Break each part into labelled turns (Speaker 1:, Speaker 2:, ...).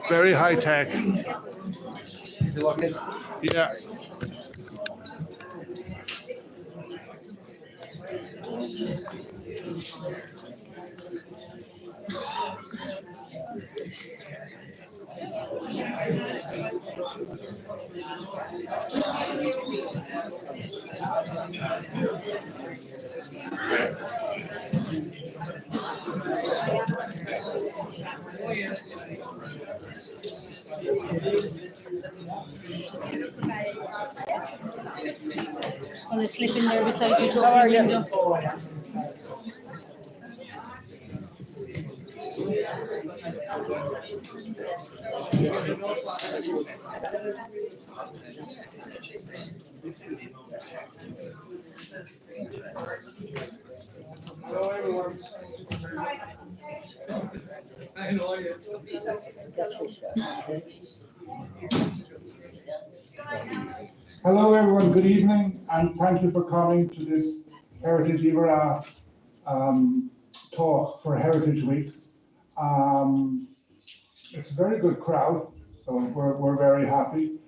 Speaker 1: Very high tech. Yeah.
Speaker 2: Just going to slip in there beside you to open the window.
Speaker 3: Hello everyone. I know you. Hello everyone, good evening, and thank you for coming to this Heritage Iveragh talk for Heritage Week. It's a very good crowd, so we're very happy.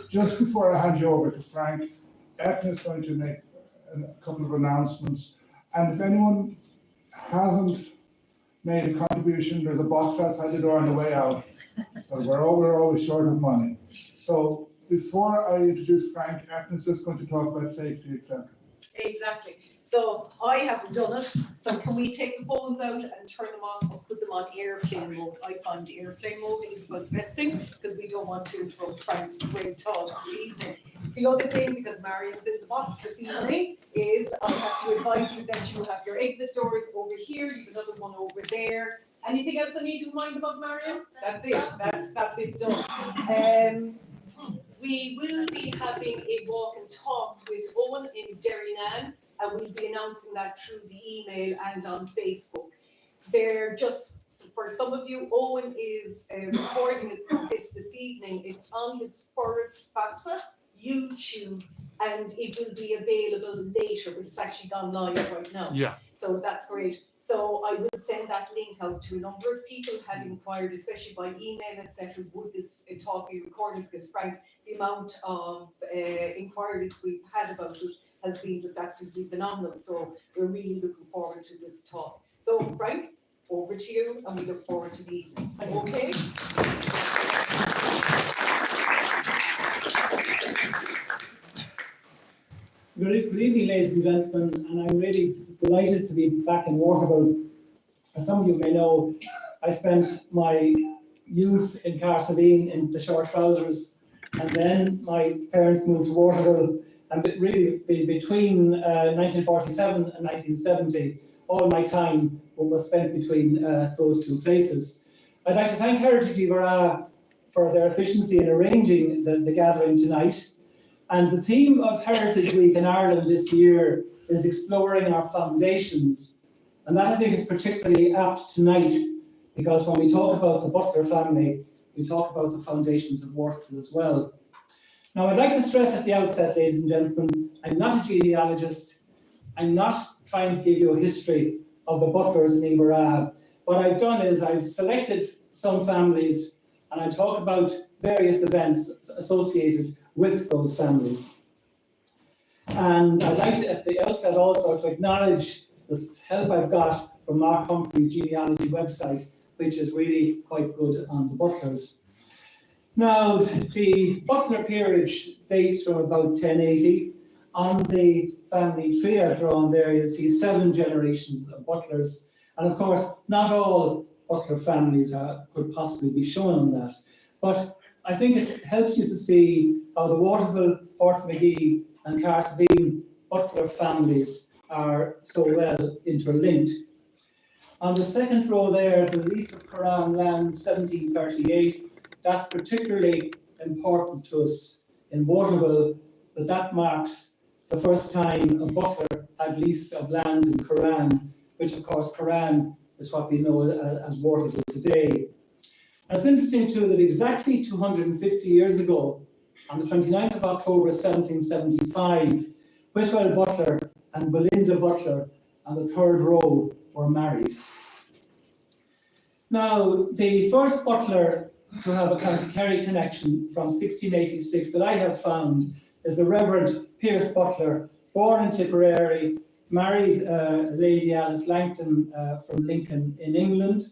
Speaker 3: Just before I hand you over to Frank, Etna is going to make a couple of announcements, and if anyone hasn't made a contribution, there's a box outside the door on the way out. So we're always short of money. So before I introduce Frank, Etna's just going to talk about safety, etc.
Speaker 4: Exactly. So I haven't done it. So can we take the phones out and turn them off or put them on airplane mode? I find airplane mode is about the best thing because we don't want to interrupt Frank's great talk this evening. The other thing, because Marion's in the box this evening, is I have to advise you that you have your exit doors over here, you have another one over there. Anything else I need to remind about, Marion? That's it. That's that bit done. We will be having a walk and talk with Owen in Derrynane, and we'll be announcing that through the email and on Facebook. They're just, for some of you, Owen is recording this evening. It's on his first FASA YouTube, and it will be available later, but it's actually gone live right now.
Speaker 1: Yeah.
Speaker 4: So that's great. So I will send that link out to a number of people who had inquired, especially by email, etc. Would this talk be recorded? Because Frank, the amount of inquiries we've had about it has been just absolutely phenomenal. So we're really looking forward to this talk. So Frank, over to you, and we look forward to the evening. Okay.
Speaker 5: Good evening, ladies and gentlemen, and I'm really delighted to be back in Waterville. As some of you may know, I spent my youth in Cahersiveen in the short trousers, and then my parents moved to Waterville, and really between 1947 and 1970, all my time was spent between those two places. I'd like to thank Heritage Iveragh for their efficiency in arranging the gathering tonight. And the theme of Heritage Week in Ireland this year is exploring our foundations. And that I think is particularly apt tonight, because when we talk about the Butler family, we talk about the foundations of Waterville as well. Now, I'd like to stress at the outset, ladies and gentlemen, I'm not a genealogist. I'm not trying to give you a history of the Butlers in Iveragh. What I've done is I've selected some families, and I talk about various events associated with those families. And I'd like to, at the outset also, to acknowledge the help I've got from Mark Humphrey's genealogy website, which is really quite good on the Butlers. Now, the Butler peerage dates from about 1080. On the family tree I've drawn there, you'll see 7 generations of Butlers. And of course, not all Butler families could possibly be shown on that. But I think it helps you to see how the Waterville Portmagee and Cahersiveen Butler families are so well interlinked. On the second row there, the lease of Curran land 1738, that's particularly important to us in Waterville, but that marks the first time a Butler had lease of lands in Curran, which of course Curran is what we know as Waterville today. And it's interesting too that exactly 250 years ago, on the 29th of October 1775, Whitwell Butler and Belinda Butler on the third row were married. Now, the first Butler to have a County Kerry connection from 1686 that I have found is the Reverend Pierce Butler, born in Tipperary, married Lady Alice Langton from Lincoln in England.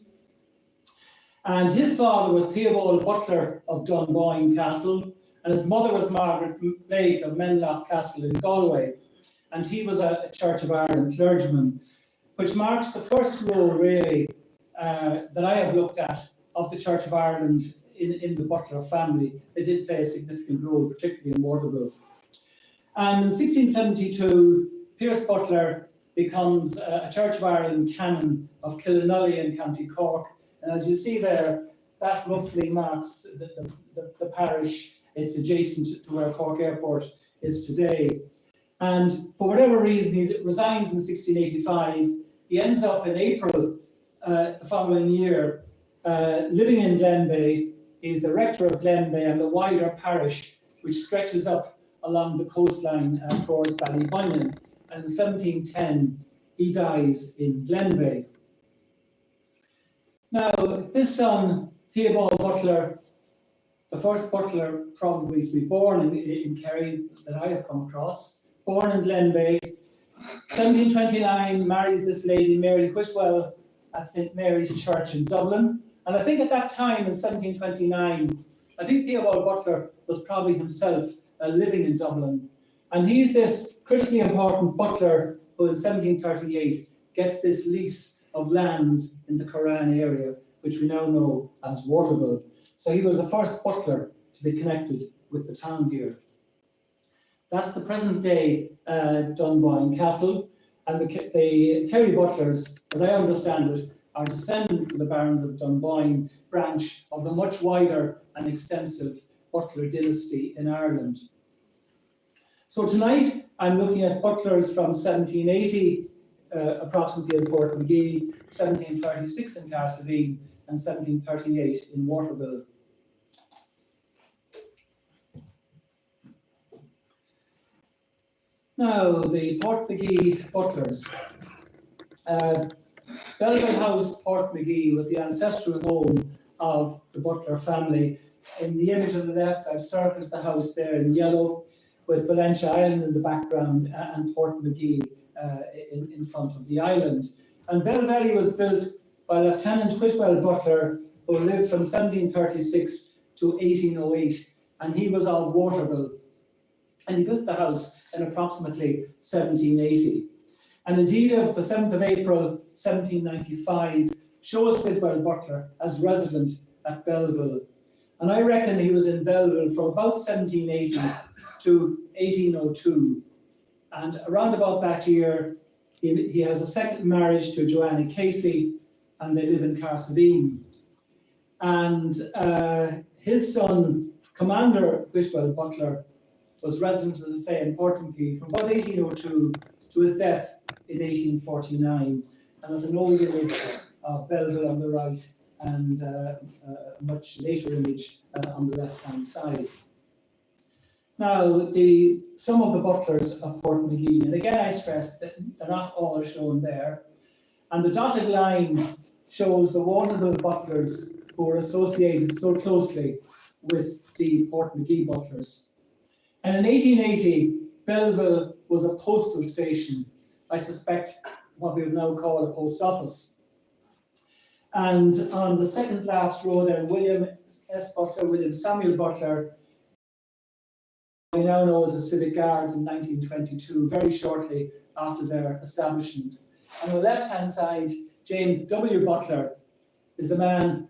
Speaker 5: And his father was Theobald Butler of Dunboyne Castle, and his mother was Margaret Blake of Menlock Castle in Galway. And he was a Church of Ireland clergyman, which marks the first role really that I have looked at of the Church of Ireland in the Butler family. They did play a significant role, particularly in Waterville. And in 1672, Pierce Butler becomes a Church of Ireland canon of Killinully in County Cork. And as you see there, that roughly marks the parish. It's adjacent to where Cork Airport is today. And for whatever reason, he resigns in 1685. He ends up in April the following year living in Glenbeigh. He's the rector of Glenbeigh and the wider parish, which stretches up along the coastline towards Ballybunion. And in 1710, he dies in Glenbeigh. Now, his son, Theobald Butler, the first Butler probably to be born in Kerry that I have come across, born in Glenbeigh, 1729, marries this lady, Mary Whitwell, at St. Mary's Church in Dublin. And I think at that time, in 1729, I think Theobald Butler was probably himself living in Dublin. And he's this critically important Butler who in 1738 gets this lease of lands in the Curran area, which we now know as Waterville. So he was the first Butler to be connected with the town here. That's the present day Dunboyne Castle, and the Kerry Butlers, as I understand it, are descended from the Barons of Dunboyne branch of the much wider and extensive Butler dynasty in Ireland. So tonight I'm looking at Butlers from 1780, approximately in Portmagee, 1736 in Cahersiveen, and 1738 in Waterville. Now, the Portmagee Butlers. Waterville House, Portmagee, was the ancestral home of the Butler family. In the image on the left, I've circled the house there in yellow, with Valentia Island in the background and Portmagee in front of the island. And Belvelly was built by Lieutenant Whitwell Butler, who lived from 1736 to 1808, and he was of Waterville. And he built the house in approximately 1780. And a deed of the 7th of April, 1795, shows Whitwell Butler as resident at Belleville. And I reckon he was in Belleville from about 1780 to 1802. And around about that year, he has a second marriage to Joanna Casey, and they live in Cahersiveen. And his son, Commander Whitwell Butler, was resident, as I say, in Portmagee from about 1802 to his death in 1849. And there's an old image of Belleville on the right and a much later image on the left-hand side. Now, some of the Butlers of Portmagee, and again I stress that they're not all shown there, and the dotted line shows the Waterville Butlers who are associated so closely with the Portmagee Butlers. And in 1880, Belleville was a postal station, I suspect what we would now call a post office. And on the second last row there, William S. Butler, William Samuel Butler, we now know as the Civic Guards in 1922, very shortly after their establishment. On the left-hand side, James W. Butler is the man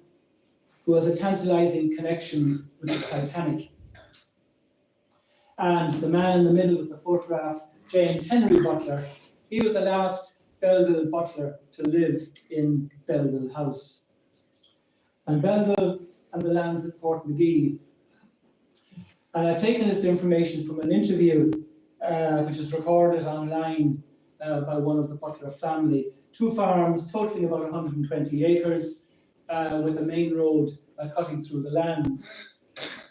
Speaker 5: who has a tantalizing connection with the Titanic. And the man in the middle with the photograph, James Henry Butler, he was the last Belleville butler to live in Belleville House. And Belleville and the lands at Portmagee. And I've taken this information from an interview which is recorded online by one of the Butler family. 2 farms totaling about 120 acres with a main road cutting through the lands.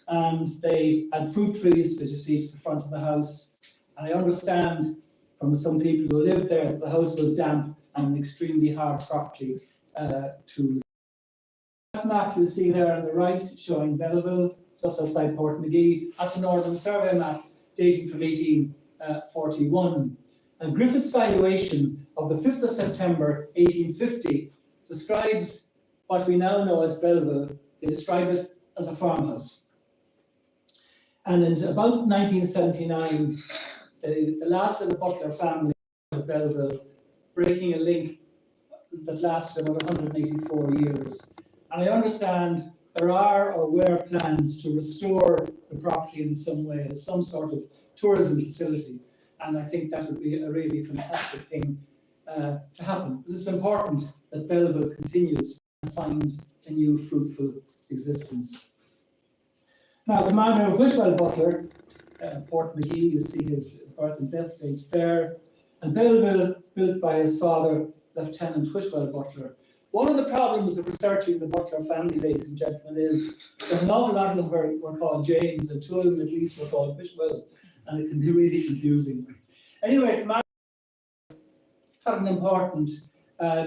Speaker 5: And they had fruit trees, as you see, to the front of the house. And I understand from some people who lived there that the house was damp and an extremely hard property to. That map you see there on the right showing Belleville, just outside Portmagee. That's a Northern Survey map dating from 1841. And Griffith's valuation of the 5th of September 1850 describes what we now know as Belleville. They describe it as a farmhouse. And in about 1979, the last of the Butler family of Belleville, breaking a link that lasted about 184 years. And I understand there are or were plans to restore the property in some way as some sort of tourism facility. And I think that would be a really fantastic thing to happen. Because it's important that Belleville continues and finds a new fruitful existence. Now, the manor of Whitwell Butler, Portmagee, you see his birth and death dates there, and Belleville, built by his father, Lieutenant Whitwell Butler. One of the problems of researching the Butler family, ladies and gentlemen, is that an awful lot of them were called James, and 2 of them at least were called Whitwell, and it can be really confusing. Anyway, Commander had an important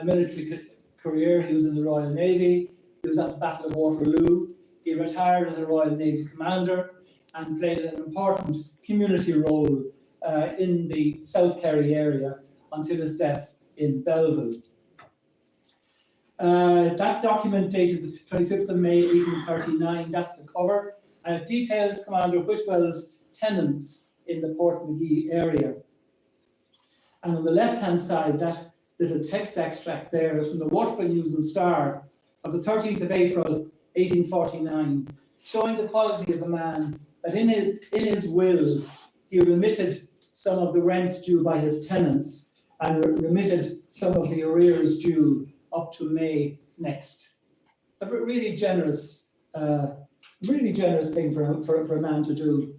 Speaker 5: military career. He was in the Royal Navy, he was at the Battle of Waterloo. He retired as a Royal Navy commander and played an important community role in the South Kerry area until his death in Belleville. That document dated the 25th of May 1839, that's the cover, and it details Commander Whitwell's tenants in the Portmagee area. And on the left-hand side, that little text extract there is from the Waterville News and Star of the 13th of April 1849, showing the quality of a man that in his will he remitted some of the rents due by his tenants and remitted some of the arrears due up to May next. A really generous thing for a man to do.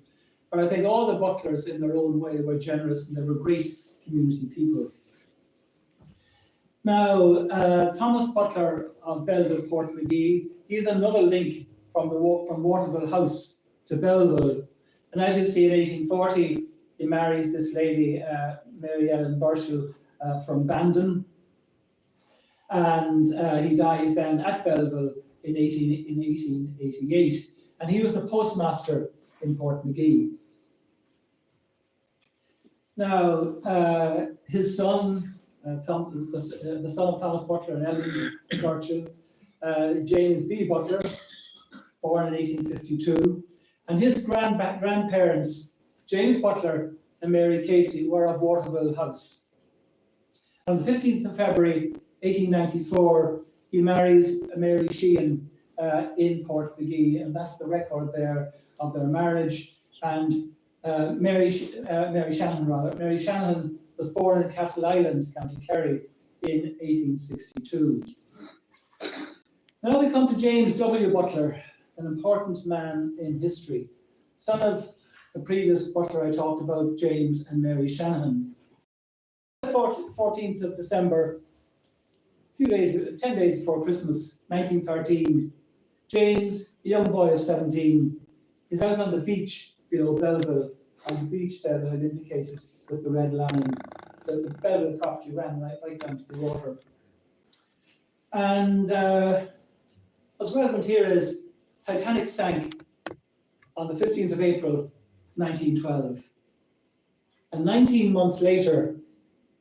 Speaker 5: But I think all the Butlers in their own way were generous and they were great community people. Now, Thomas Butler of Belleville Portmagee, he's another link from Waterville House to Belleville. And as you see, in 1840, he marries this lady, Marion from Bandon. And he dies then at Belleville in 1888. And he was the postmaster in Portmagee. Now, his son, the son of Thomas Butler and Ellen Burchell, James B. Butler, born in 1852, and his grandparents, James Butler and Mary Casey, were of Waterville House. On the 15th of February 1894, he marries Mary Sheehan in Portmagee, and that's the record there of their marriage. And Mary Shanahan was born in Castle Island, County Kerry, in 1862. Now we come to James W. Butler, an important man in history, son of the previous Butler I talked about, James and Mary Shanahan. The 14th of December, 10 days before Christmas, 1913, James, a young boy of 17, is out on the beach below Belleville, on the beach there that I'd indicated with the red line. The Belleville property ran right down to the water. And what's relevant here is Titanic sank on the 15th of April, 1912. And 19 months later,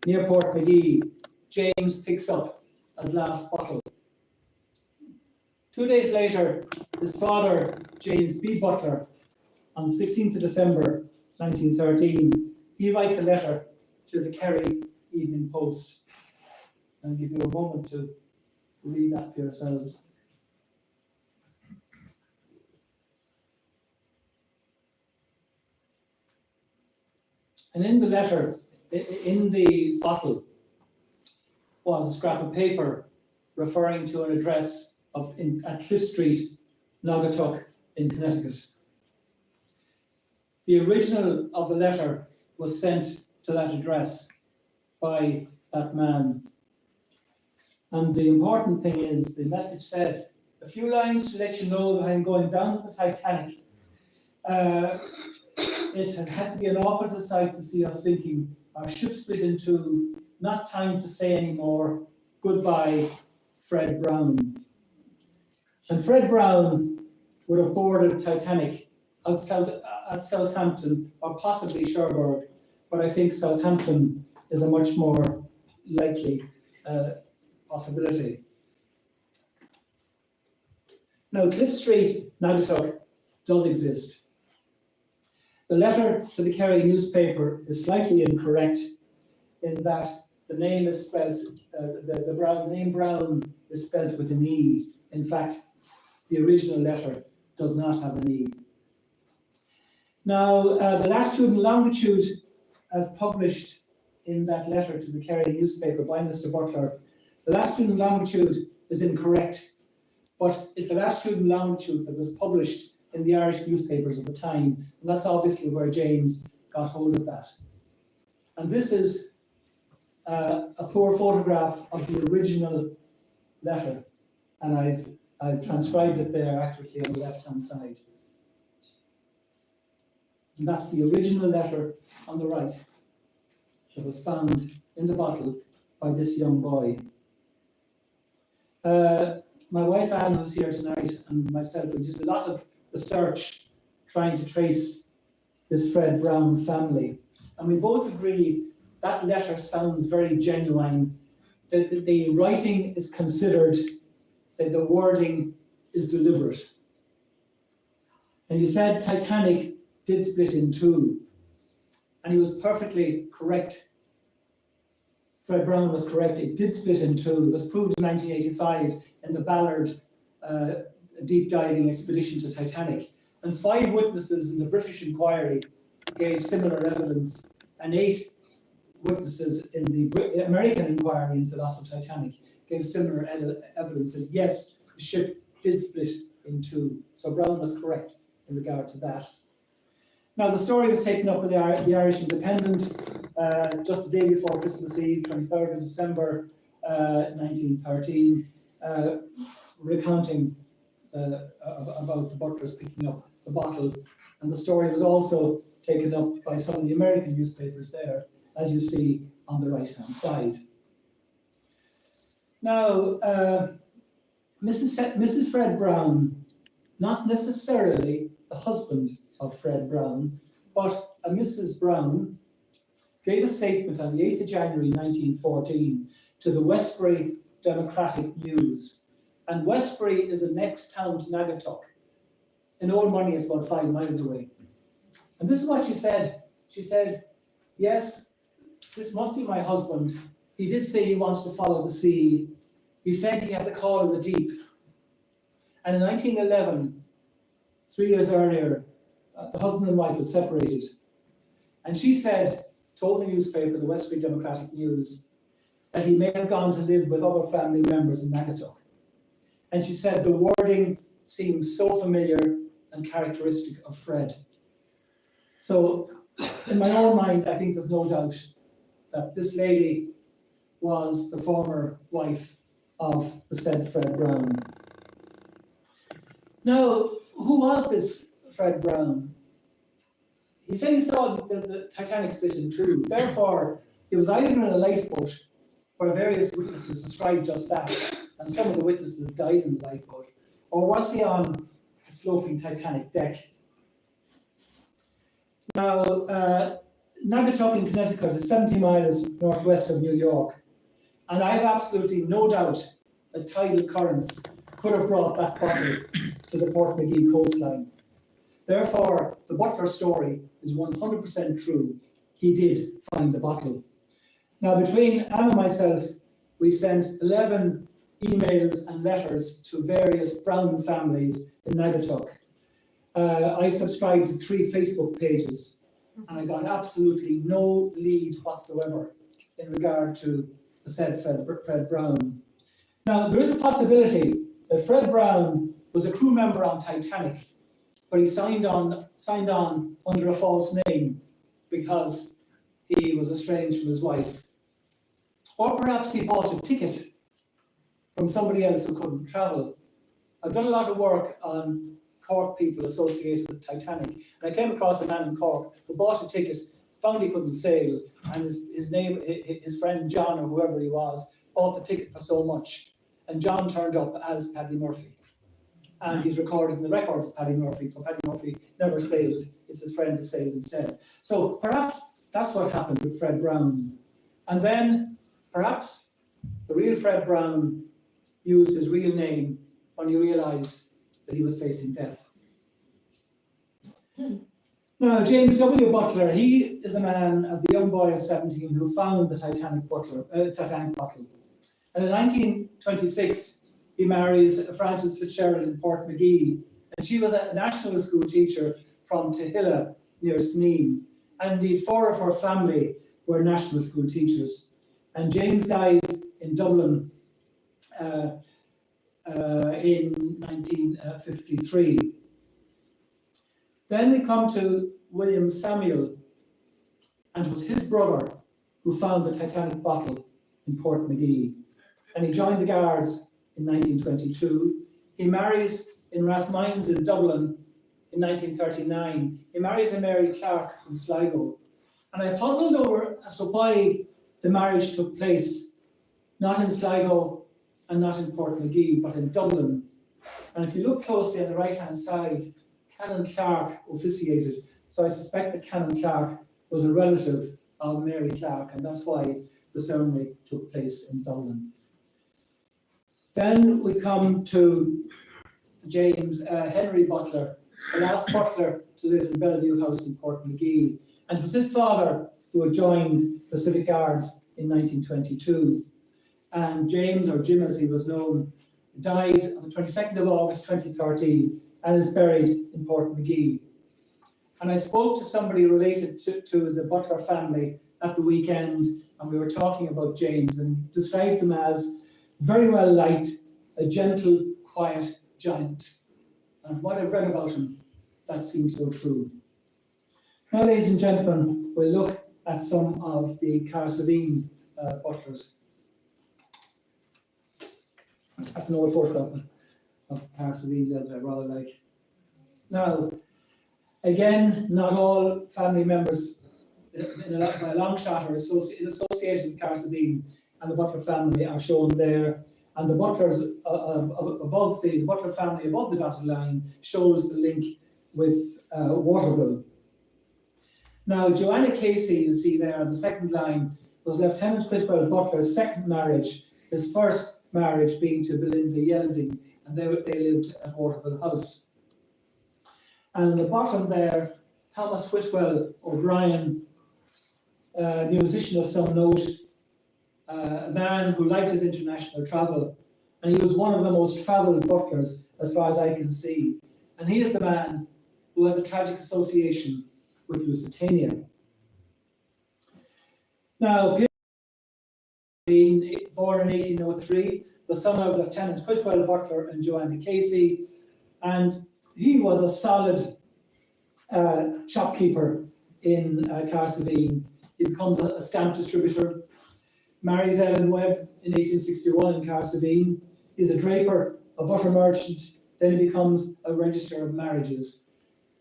Speaker 5: near Portmagee, James picks up a glass bottle. 2 days later, his father, James B. Butler, on the 16th of December, 1913, he writes a letter to the Kerry Evening Post. I'll give you a moment to read that for yourselves. And in the letter, in the bottle, was a scrap of paper referring to an address at Cliff Street, Naugatuck in Connecticut. The original of the letter was sent to that address by that man. And the important thing is, the message said, a few lines to let you know that I'm going down the Titanic. It had to be an awful sight to see us sinking. Our ship split in two, not time to say any more. Goodbye, Fred Brown. And Fred Brown would have boarded Titanic at Southampton or possibly Cherbourg, but I think Southampton is a much more likely possibility. Now, Cliff Street, Naugatuck, does exist. The letter to the Kerry newspaper is slightly incorrect in that the name is spelled, the name Brown is spelled with an E. In fact, the original letter does not have an E. Now, the latitude and longitude, as published in that letter to the Kerry newspaper by Mr. Butler, the latitude and longitude is incorrect, but it's the latitude and longitude that was published in the Irish newspapers at the time, and that's obviously where James got hold of that. And this is a poor photograph of the original letter, and I've transcribed it there accurately on the left-hand side. And that's the original letter on the right that was found in the bottle by this young boy. My wife Anne, who's here tonight, and myself, we did a lot of research trying to trace this Fred Brown family. And we both agree that letter sounds very genuine, that the writing is considered, that the wording is deliberate. And he said Titanic did split in two. And he was perfectly correct. Fred Brown was correct, it did split in two. It was proved in 1985 in the Ballard deep diving expedition to Titanic. And 5 witnesses in the British inquiry gave similar evidence, and 8 witnesses in the American inquiry into the loss of Titanic gave similar evidence that yes, the ship did split in two. So Brown was correct in regard to that. Now, the story was taken up in the Irish Independent just the day before Christmas Eve, 23rd of December 1913, recounting about the Butlers picking up the bottle. And the story was also taken up by some of the American newspapers there, as you see on the right-hand side. Now, Mrs. Fred Brown, not necessarily the husband of Fred Brown, but a Mrs. Brown, gave a statement on the 8th of January 1914 to the Westbury Democratic News. And Westbury is the next town to Naugatuck. In Old Money, it's about 5 miles away. And this is what she said. She said, yes, this must be my husband. He did say he wanted to follow the sea. He said he had the call of the deep. And in 1911, 3 years earlier, the husband and wife had separated. And she said, told the newspaper, the Westbury Democratic News, that he may have gone to live with other family members in Naugatuck. And she said the wording seemed so familiar and characteristic of Fred. So in my own mind, I think there's no doubt that this lady was the former wife of the said Fred Brown. Now, who was this Fred Brown? He said he saw the Titanic split in two. Therefore, he was either in a lifeboat where various witnesses described just that, and some of the witnesses died in the lifeboat, or was he on the sloping Titanic deck? Now, Naugatuck in Connecticut is 70 miles northwest of New York, and I have absolutely no doubt that tidal currents could have brought that bottle to the Portmagee coastline. Therefore, the Butler story is 100% true. He did find the bottle. Now, between Anne and myself, we sent 11 emails and letters to various Brown families in Naugatuck. I subscribed to 3 Facebook pages. and I got absolutely no lead whatsoever in regard to the said Fred Brown. Now, there is a possibility that Fred Brown was a crew member on Titanic, but he signed on under a false name because he was estranged from his wife. Or perhaps he bought a ticket from somebody else who couldn't travel. I've done a lot of work on Cork people associated with Titanic, and I came across a man in Cork who bought a ticket, found he couldn't sail, and his friend John, or whoever he was, bought the ticket for so much, and John turned up as Paddy Murphy. And he's recorded in the records of Paddy Murphy, but Paddy Murphy never sailed, it's his friend that sailed instead. So perhaps that's what happened with Fred Brown. And then perhaps the real Fred Brown used his real name when he realised that he was facing death. Now, James W. Butler, he is the man, as the young boy of 17, who found the Titanic bottle. And in 1926, he marries Frances Fitzgerald in Portmagee, and she was a national school teacher from Tehilla near Sneem. And indeed, 4 of her family were national school teachers. And James dies in Dublin in 1953. Then we come to William Samuel, and it was his brother who found the Titanic bottle in Portmagee. And he joined the Guards in 1922. He marries in Rathmines in Dublin in 1939. He marries a Mary Clark from Sligo. And I puzzled over as to why the marriage took place not in Sligo and not in Portmagee, but in Dublin. And if you look closely on the right-hand side, Canon Clark officiated. So I suspect that Canon Clark was a relative of Mary Clark, and that's why the ceremony took place in Dublin. Then we come to James Henry Butler, the last butler to live in Bellevue House in Portmagee. And it was his father who had joined the Civic Guards in 1922. And James, or Jim as he was known, died on the 22nd of August 2013 and is buried in Portmagee. And I spoke to somebody related to the Butler family at the weekend, and we were talking about James and described him as very well liked, a gentle, quiet giant. And what I've read about him, that seems so true. Now, ladies and gentlemen, we'll look at some of the Cahersiveen Butlers. That's an old photograph of Cahersiveen that I rather like. Now, again, not all family members by a long shot are associated with Cahersiveen, and the Butler family are shown there. And the Butlers above the Butler family above the dotted line shows the link with Waterville. Now, Joanna Casey, you see there on the second line, was Lieutenant Whitwell Butler's second marriage, his first marriage being to Belinda Yelding, and they lived at Waterville House. And on the bottom there, Thomas Whitwell O'Brien, musician of some note, a man who liked his international travel, and he was one of the most travelled butlers as far as I can see. And he is the man who has a tragic association with Lusitania. Now, born in 1803, the son of Lieutenant Whitwell Butler and Joanna Casey, and he was a solid shopkeeper in Cahersiveen. He becomes a stamp distributor, marries Ellen Webb in 1861 in Cahersiveen. He's a draper, a butter merchant, then he becomes a register of marriages.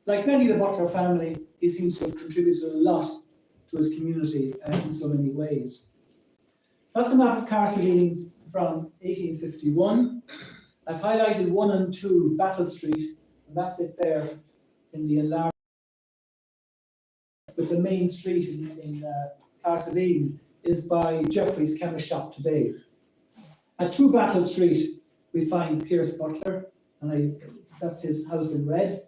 Speaker 5: Like many of the Butler family, he seems to have contributed a lot to his community in so many ways. That's a map of Cahersiveen from 1851. I've highlighted 1 and 2 Battle Street, and that's it there in the enlarged. But the main street in Cahersiveen is by Jeffrey's chemist shop today. At 2 Battle Street, we find Pierce Butler, and that's his house in red.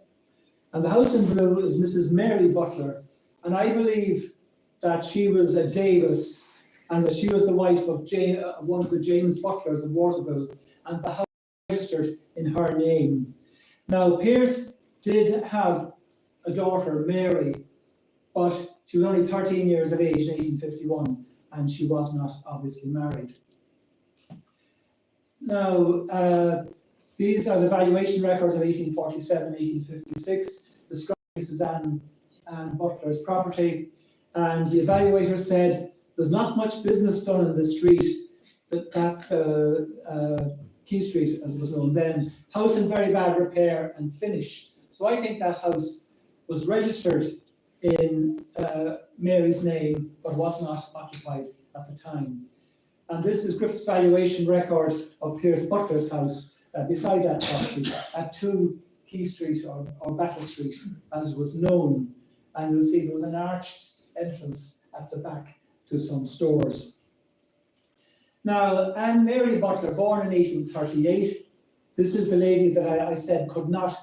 Speaker 5: And the house in blue is Mrs. Mary Butler, and I believe that she was a Davis, and that she was the wife of one of the James Butlers of Waterville, and the house registered in her name. Now, Pierce did have a daughter, Mary, but she was only 13 years of age in 1851, and she was not obviously married. Now, these are the valuation records of 1847, 1856, describing Suzanne and Butler's property, and the evaluator said, there's not much business done in the street, that's Key Street, as it was known then. House in very bad repair and finish. So I think that house was registered in Mary's name, but was not occupied at the time. And this is Griffith's valuation record of Pierce Butler's house beside that property at 2 Key Street or Battle Street, as it was known. And you'll see there was an arched entrance at the back to some stores. Now, Anne Mary Butler, born in 1838, this is the lady that I said could not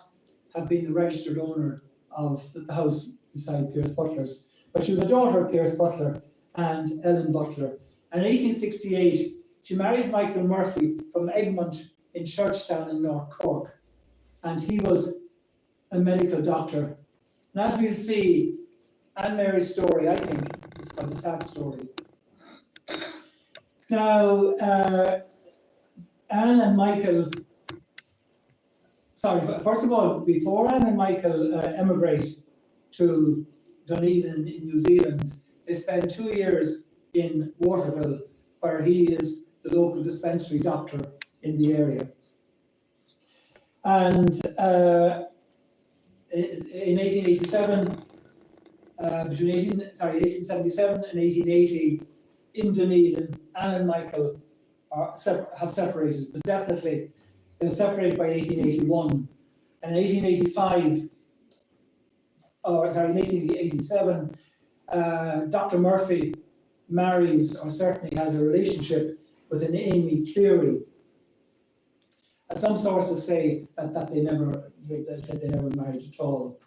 Speaker 5: have been the registered owner of the house beside Pierce Butler's. But she was the daughter of Pierce Butler and Ellen Butler. And in 1868, she marries Michael Murphy from Egmont in Churchtown in North Cork. And he was a medical doctor. And as we'll see, Anne Mary's story, I think, is quite a sad story. Now, Anne and Michael, first of all, before Anne and Michael emigrate to Dunedin in New Zealand, they spend 2 years in Waterville, where he is the local dispensary doctor in the area. And in 1887, between 1877 and 1880, in Dunedin, Anne and Michael have separated, but definitely they were separated by 1881. And in 1887, Dr. Murphy marries, or certainly has a relationship with an Amy Cleary. And some sources say that they never married at all.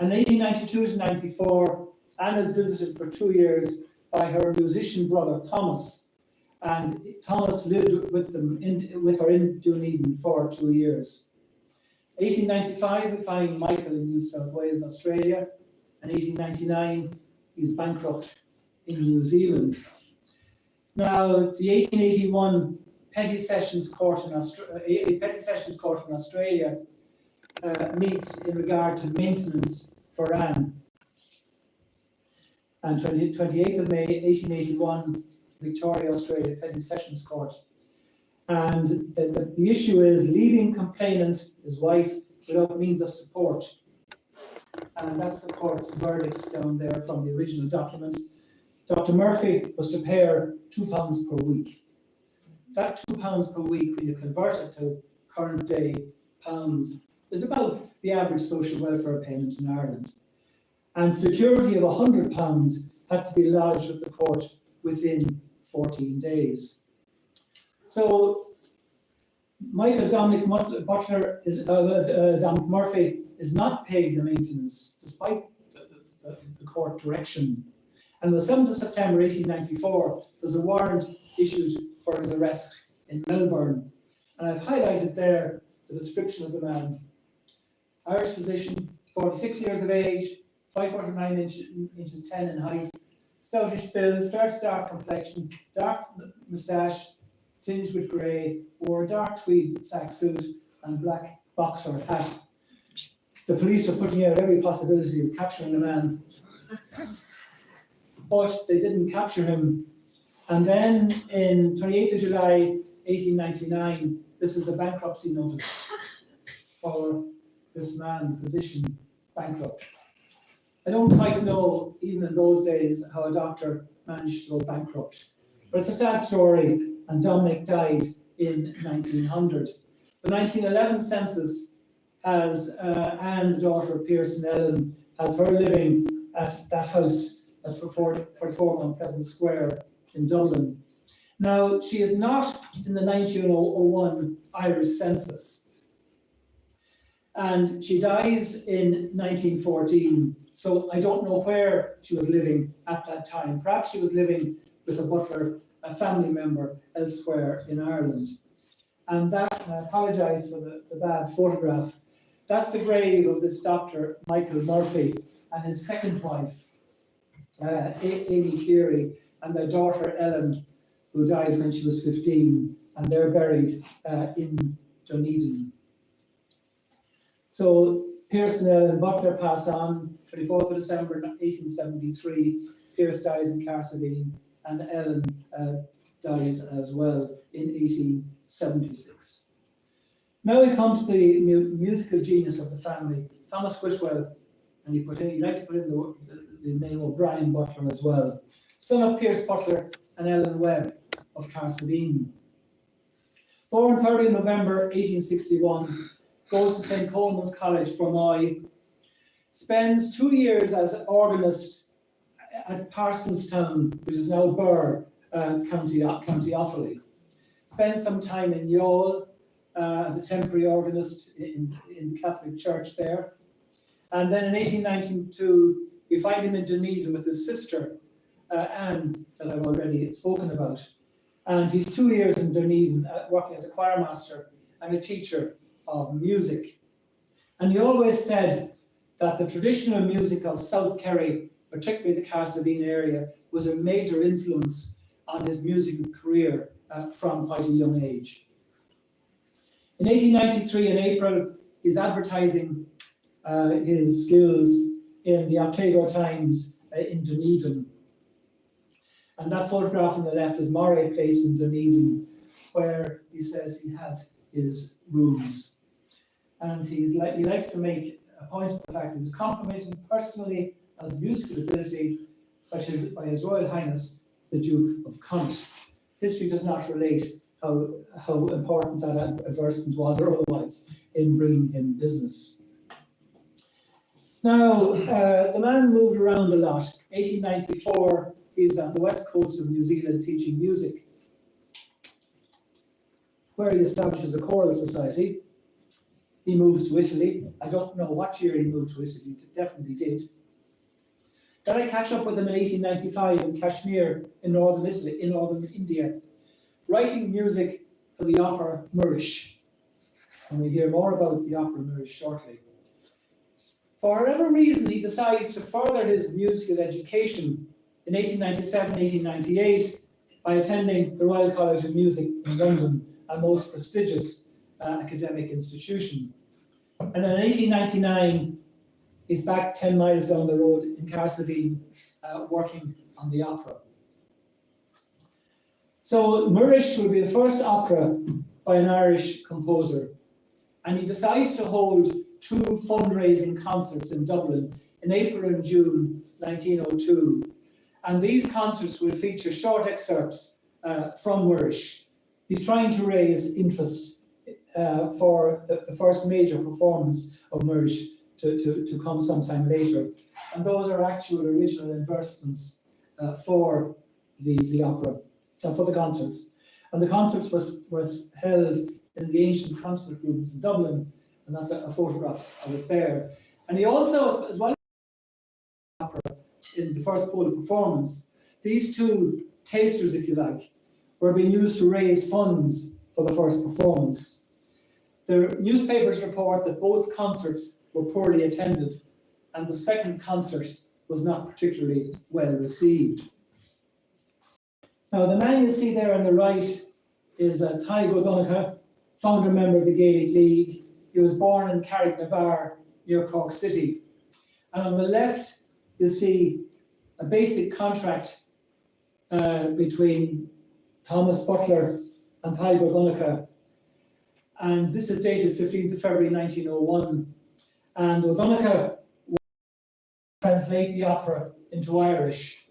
Speaker 5: And in 1892 to 94, Anne is visited for 2 years by her musician brother Thomas, and Thomas lived with her in Dunedin for 2 years. 1895, we find Michael in New South Wales, Australia, and 1899, he's bankrupt in New Zealand. Now, the 1881 Petty Sessions Court in Australia meets in regard to maintenance for Anne. And 28th of May, 1881, Victoria, Australia, Petty Sessions Court. And the issue is leaving complainant, his wife, without means of support. And that's the court's verdict down there from the original document. Dr. Murphy was to pay her £2 per week. That £2 per week, when you convert it to current day pounds, is about the average social welfare payment in Ireland. And security of £100 had to be lodged with the court within 14 days. So Michael Dominic Butler Dominic Murphy is not paid the maintenance, despite the court direction. And on the 7th of September 1894, there's a warrant issued for his arrest in Melbourne. And I've highlighted there the description of the man. Irish physician, 46 years of age, 5'9" inches 10 in height, stoutish build, fair to dark complexion, dark moustache, tinged with grey, wore a dark tweed sack suit and black boxer hat. The police are putting out every possibility of capturing the man, but they didn't capture him. And then in 28th of July 1899, this is the bankruptcy notice for this man, physician, bankrupt. I don't quite know, even in those days, how a doctor managed to go bankrupt. But it's a sad story, and Dominic died in 1900. The 1911 census has Anne, the daughter of Pierce and Ellen, has her living at that house at 44 Mount Pleasant Square in Dublin. Now, she is not in the 1901 Irish census. And she dies in 1914. So I don't know where she was living at that time. Perhaps she was living with a butler, a family member elsewhere in Ireland. And that, I apologise for the bad photograph, that's the grave of this doctor, Michael Murphy, and his second wife, Amy Cleary, and their daughter Ellen, who died when she was 15, and they're buried in Dunedin. So Pierce and Ellen Butler pass on 24th of December 1873. Pierce dies in Cahersiveen, and Ellen dies as well in 1876. Now we come to the musical genius of the family, Thomas Whitwell, and he liked to put in the name of Brian Butler as well, son of Pierce Butler and Ellen Webb of Cahersiveen. Born 30 November 1861, goes to St. Coleman's College, Fermoy, spends 2 years as an organist at Parsonstown, which is now Burr, County Offaly. Spends some time in Youghal as a temporary organist in the Catholic Church there. And then in 1892, we find him in Dunedin with his sister, Anne, that I've already spoken about. And he's 2 years in Dunedin, working as a choir master and a teacher of music. And he always said that the traditional music of South Kerry, particularly the Cahersiveen area, was a major influence on his musical career from quite a young age. In 1893, in April, he's advertising his skills in the Otago Times in Dunedin. And that photograph on the left is Moray Place in Dunedin, where he says he had his rooms. And he likes to make a point of the fact that he was complimented personally on his musical ability by His Royal Highness, the Duke of Connaught. History does not relate how important that advertisement was or otherwise in bringing him business. Now, the man moved around a lot. 1894, he's on the west coast of New Zealand teaching music, where he establishes a choral society. He moves to Italy. I don't know what year he moved to Italy, he definitely did. Then I catch up with him in 1895 in Kashmir, in northern Italy, in northern India, writing music for the opera Murish. And we'll hear more about the opera Murish shortly. For whatever reason, he decides to further his musical education in 1897, 1898 by attending the Royal College of Music in London, a most prestigious academic institution. And then in 1899, he's back 10 miles down the road in Cahersiveen, working on the opera. So Murish will be the first opera by an Irish composer, and he decides to hold 2 fundraising concerts in Dublin in April and June 1902. And these concerts will feature short excerpts from Murish. He's trying to raise interest for the first major performance of Murish to come sometime later. And those are actual original advertisements for the opera, for the concerts. And the concerts was held in the ancient concert rooms in Dublin, and that's a photograph of it there. And he also, as well as opera in the first pole of performance, these 2 tasters, if you like, were being used to raise funds for the first performance. The newspapers report that both concerts were poorly attended, and the second concert was not particularly well received. Now, the man you see there on the right is Tadhg O'Donoghue, founder member of the Gaelic League. He was born in Carricknavar, near Cork City. And on the left, you see a basic contract between Thomas Butler and Tadhg O'Donoghue. And this is dated 15th of February 1901. And O'Donoghue will translate the opera into Irish.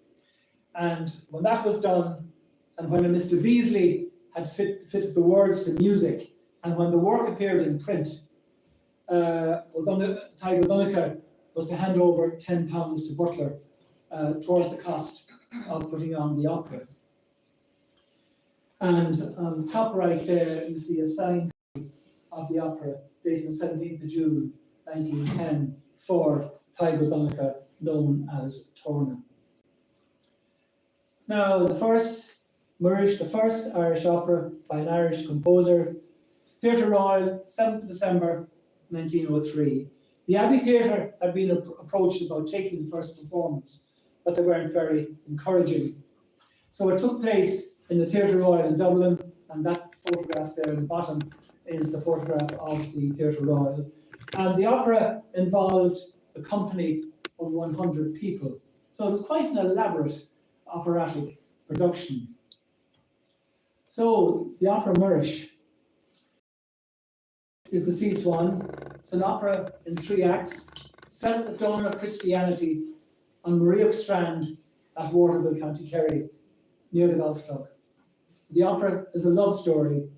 Speaker 5: And when that was done, and when a Mr. Beasley had fitted the words to music, and when the work appeared in print, Tadhg O'Donoghue was to hand over £10 to Butler towards the cost of putting on the opera. And on the top right there, you see a signed copy of the opera dated 17th of June 1910 for Tadhg O'Donoghue, known as Torna. Now, the first Murish, the first Irish opera by an Irish composer, Theatre Royal, 7th of December 1903. The Abbey Theatre had been approached about taking the first performance but they weren't very encouraging. So it took place in the Theatre Royal in Dublin, and that photograph there in the bottom is the photograph of the Theatre Royal. And the opera involved a company of 100 people. So it was quite an elaborate operatic production. So the opera Murish is the Sea Swan. It's an opera in 3 acts, set at the dawn of Christianity on Marion Strand at Waterville, County Kerry, near the golf club. The opera is a love story,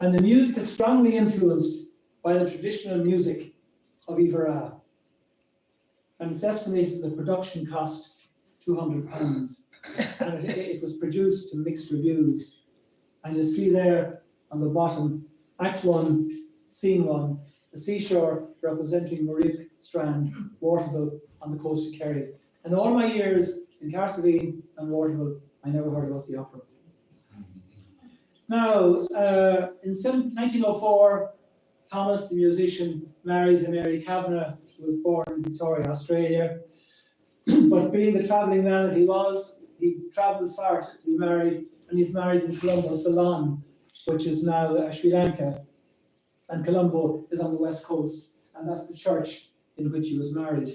Speaker 5: and the music is strongly influenced by the traditional music of Iveragh. And it's estimated the production cost £200, and it was produced to mixed reviews. And you see there on the bottom, Act 1, Scene 1, the seashore representing Marion Strand, Waterville on the coast of Kerry. And all my years in Cahersiveen and Waterville, I never heard about the opera. Now, in 1904, Thomas, the musician, marries Mary Kavanagh, who was born in Victoria, Australia. But being the travelling man that he was, he travels far to be married, and he's married in Colombo, Ceylon, which is now Sri Lanka. And Colombo is on the west coast, and that's the church in which he was married.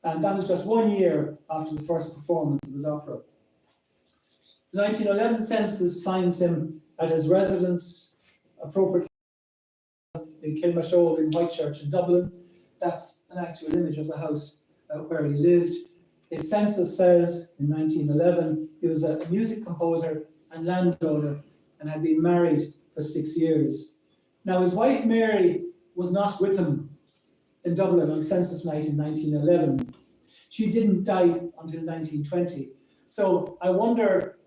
Speaker 5: And that was just 1 year after the first performance of his opera. The 1911 census finds him at his residence, appropriately in Kilmashole in Whitechurch in Dublin. That's an actual image of the house where he lived. His census says in 1911 he was a music composer and landowner and had been married for 6 years. Now his wife Mary was not with him in Dublin on census night in 1911. She didn't die until 1920. So I wonder,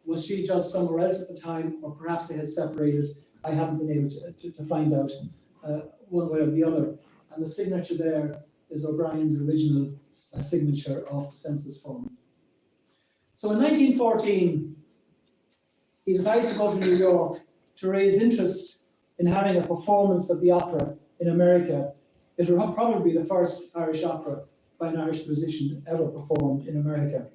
Speaker 5: was she just somewhere else at the time, or perhaps they had separated? I haven't been able to find out one way or the other. And the signature there is O'Brien's original signature of the census form. So in 1914, he decides to go to New York to raise interest in having a performance of the opera in America. It will probably be the first Irish opera by an Irish musician ever performed in America.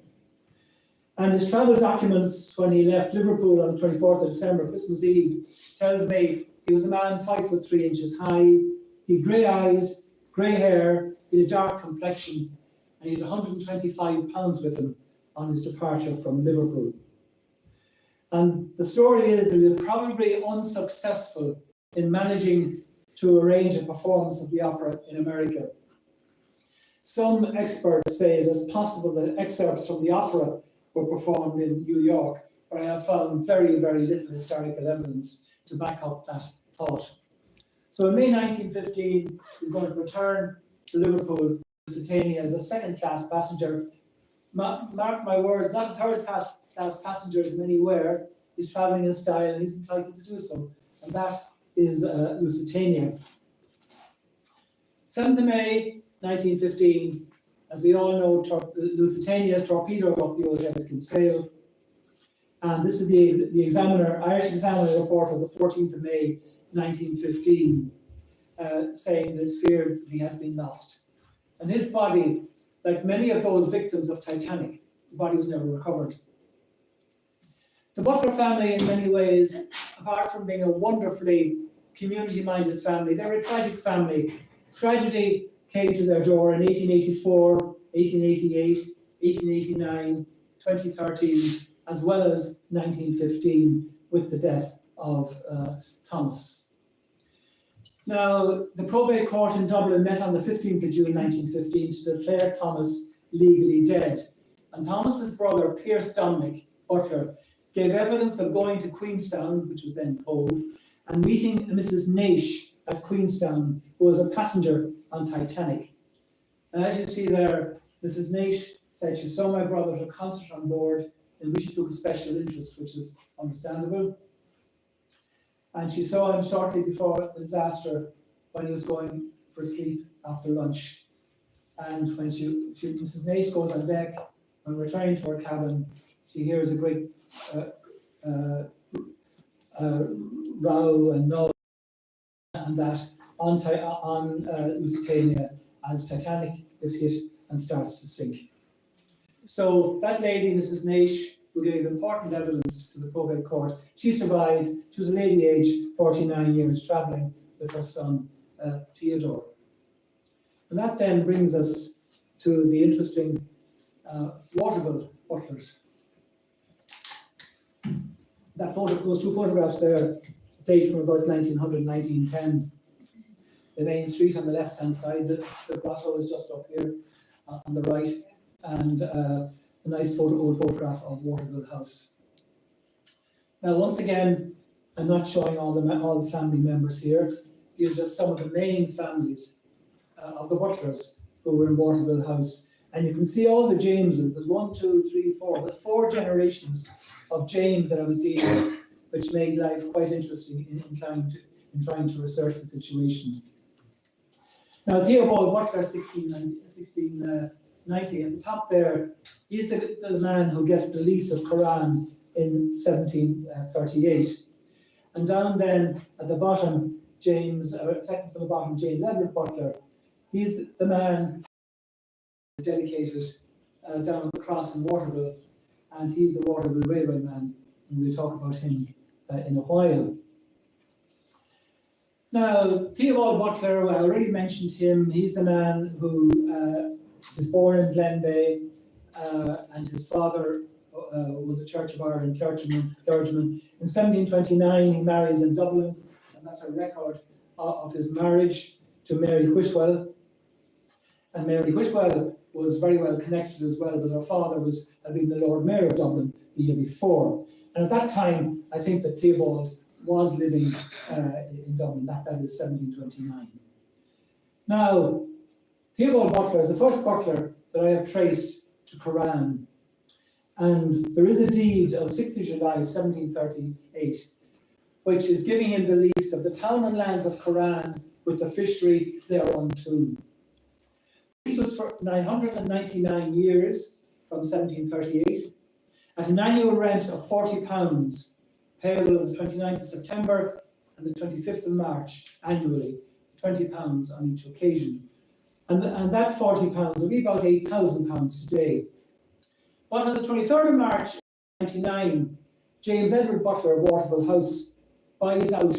Speaker 5: And his travel documents when he left Liverpool on the 24th of December, Christmas Eve, tells me he was a man 5'3" high, he had grey eyes, grey hair, he had a dark complexion, and he had 125 pounds with him on his departure from Liverpool. And the story is that he was probably unsuccessful in managing to arrange a performance of the opera in America. Some experts say it is possible that excerpts from the opera were performed in New York, but I have found very, very little historical evidence to back up that thought. So in May 1915, he's going to return to Liverpool, Lusitania, as a second-class passenger. Mark my words, not a third-class passenger as many were. He's travelling in style and he's entitled to do so. And that is Lusitania. 7th of May 1915, as we all know, Lusitania's torpedoed off the old Heritage sail. And this is the Examiner, Irish Examiner report of the 14th of May 1915, saying there's fear that he has been lost. And his body, like many of those victims of Titanic, the body was never recovered. The Butler family, in many ways, apart from being a wonderfully community-minded family, they're a tragic family. Tragedy came to their door in 1884, 1888, 1889, 2013, as well as 1915, with the death of Thomas. Now, the probate court in Dublin met on the 15th of June 1915 to declare Thomas legally dead. And Thomas's brother, Pierce Dominic Butler, gave evidence of going to Queenstown, which was then Cove, and meeting Mrs. Naish at Queenstown, who was a passenger on Titanic. And as you see there, Mrs. Naish said she saw my brother at a concert on board in which he took a special interest, which is understandable. And she saw him shortly before the disaster when he was going for sleep after lunch. And when Mrs. Naish goes on deck, when returning to her cabin, she hears a great row and noise, and that on Lusitania as Titanic is hit and starts to sink. So that lady, Mrs. Naish, who gave important evidence to the probate court, she survived. She was a lady aged 49 years, travelling with her son, Theodore. And that then brings us to the interesting Waterville Butlers. Those two photographs there date from about 1900, 1910. The main street on the left-hand side, the grotto is just up here on the right, and a nice old photograph of Waterville House. Now, once again, I'm not showing all the family members here. These are just some of the main families of the Butlers who were in Waterville House. And you can see all the Jameses. There's 1, 2, 3, 4. There's 4 generations of James that I was dealing with, which made life quite interesting in trying to research the situation. Now, Theobald Butler, 1690, at the top there, he's the man who gets the lease of Quran in 1738. And down then at the bottom, second from the bottom, James Edward Butler. He's the man dedicated down the cross in Waterville, and he's the Waterville Railway man, and we'll talk about him in a while. Now, Theobald Butler, I already mentioned him. He's the man who was born in Glenbeigh, and his father was a Church of Ireland clergyman. In 1729, he marries in Dublin, and that's a record of his marriage to Mary Whitwell. And Mary Whitwell was very well connected as well, but her father had been the Lord Mayor of Dublin the year before. And at that time, I think that Theobald was living in Dublin. That is 1729. Now, Theobald Butler is the first butler that I have traced to Quran. And there is a deed of 6th of July, 1738, which is giving him the lease of the town and lands of Quran with the fishery thereunto. This was for 999 years from 1738 at an annual rent of £40, payable on the 29th of September and the 25th of March annually, £20 on each occasion. And that £40 will be about £8,000 today. But on the 23rd of March 1999, James Edward Butler of Waterville House buys out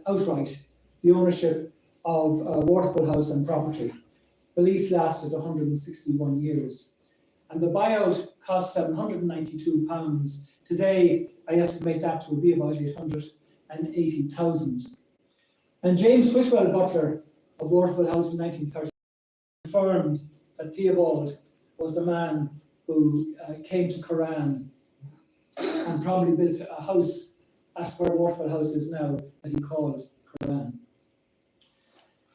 Speaker 5: outright the ownership of Waterville House and property. The lease lasted 161 years. And the buyout cost £792. Today, I estimate that to be about 880,000. And James Whitwell Butler of Waterville House in 1930 confirmed that Theobald was the man who came to Quran and probably built a house at where Waterville House is now that he called Quran.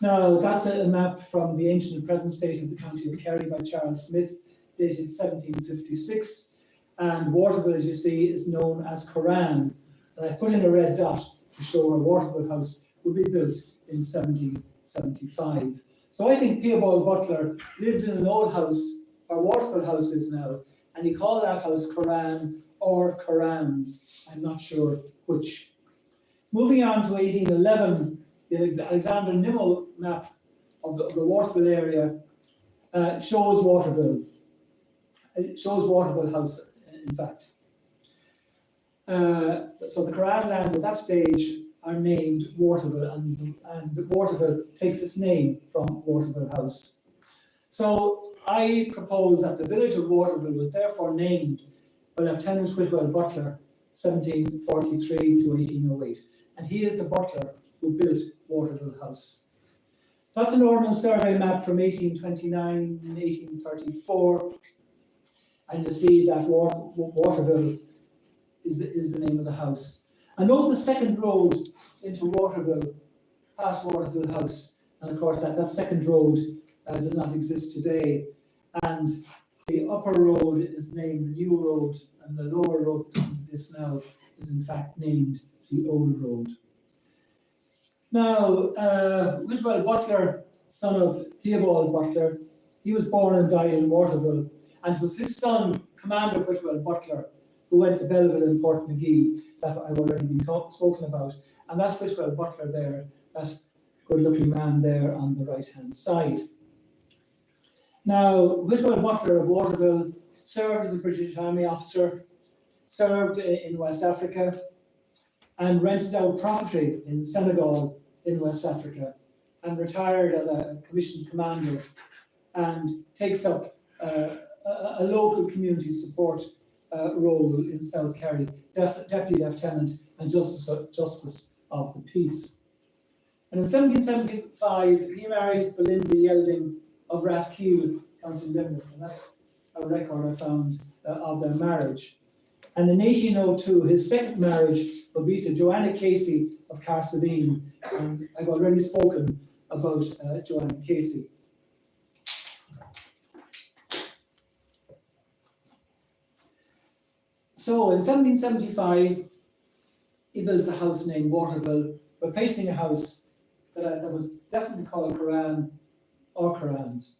Speaker 5: Now, that's a map from the ancient and present state of the county of Kerry by Charles Smith, dated 1756. And Waterville, as you see, is known as Quran. And I've put in a red dot to show where Waterville House would be built in 1775. So I think Theobald Butler lived in an old house where Waterville House is now, and he called that house Quran or Qurans. I'm not sure which. Moving on to 1811, the Alexander Nimmo map of the Waterville area shows Waterville. It shows Waterville House, in fact. So the Quran lands at that stage are named Waterville, and Waterville takes its name from Waterville House. So I propose that the village of Waterville was therefore named by Lieutenant Whitwell Butler, 1743 to 1808, and he is the butler who built Waterville House. That's a Norman survey map from 1829 and 1834, and you see that Waterville is the name of the house. And note the second road into Waterville, past Waterville House, and of course that second road does not exist today. And the upper road is named the New Road, and the lower road that exists now is in fact named the Old Road. Now, Whitwell Butler, son of Theobald Butler, he was born and died in Waterville, and it was his son, Commander Whitwell Butler, who went to Belleville in Portmagee that I've already been spoken about. And that's Whitwell Butler there, that good-looking man there on the right-hand side. Now, Whitwell Butler of Waterville served as a British Army officer, served in West Africa, and rented out property in Senegal in West Africa, and retired as a commissioned commander, and takes up a local community support role in South Kerry, Deputy Lieutenant and Justice of the Peace. And in 1775, he marries Belinda Yelding of Rathkeil, County Limerick, and that's a record I found of their marriage. And in 1802, his second marriage will be to Joanna Casey of Cahersiveen, and I've already spoken about Joanna Casey. So in 1775, he builds a house named Waterville, replacing a house that was definitely called Quran or Quran's.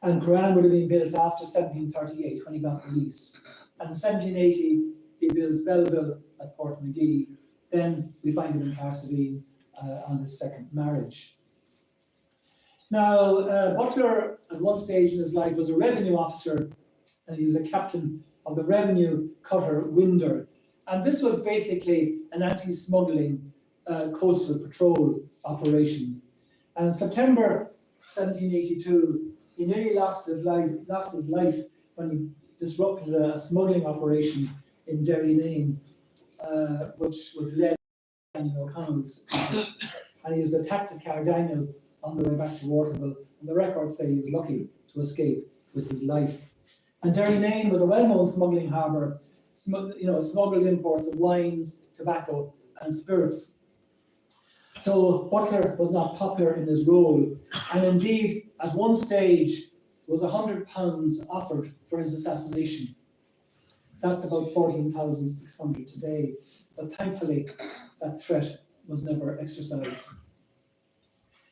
Speaker 5: And Quran would have been built after 1738 when he got the lease. And in 1780, he builds Belleville at Portmagee. Then we find him in Cahersiveen on his second marriage. Now, Butler at one stage in his life was a revenue officer, and he was a captain of the revenue cutter Winder. And this was basically an anti-smuggling coastal patrol operation. And in September 1782, he nearly lost his life when he disrupted a smuggling operation in Derrynane, which was led by Daniel O'Connell's people. And he was attacked at Cardaniel on the way back to Waterville. And the records say he was lucky to escape with his life. And Derrynane was a well-known smuggling harbour, smuggled imports of wines, tobacco, and spirits. So Butler was not popular in his role, and indeed, at one stage, was £100 offered for his assassination. That's about 14,600 today, but thankfully, that threat was never exercised.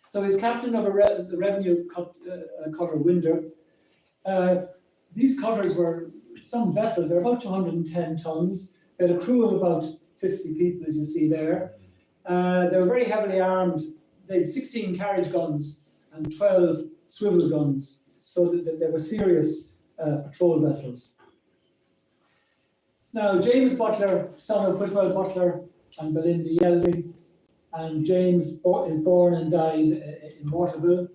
Speaker 5: So he's captain of the revenue cutter Winder. These cutters were some vessels, they're about 210 tons. They had a crew of about 50 people, as you see there. They were very heavily armed. They had 16 carriage guns and 12 swivel guns, so that they were serious patrol vessels. Now, James Butler, son of Whitwell Butler and Belinda Yelding, and James is born and died in Waterville.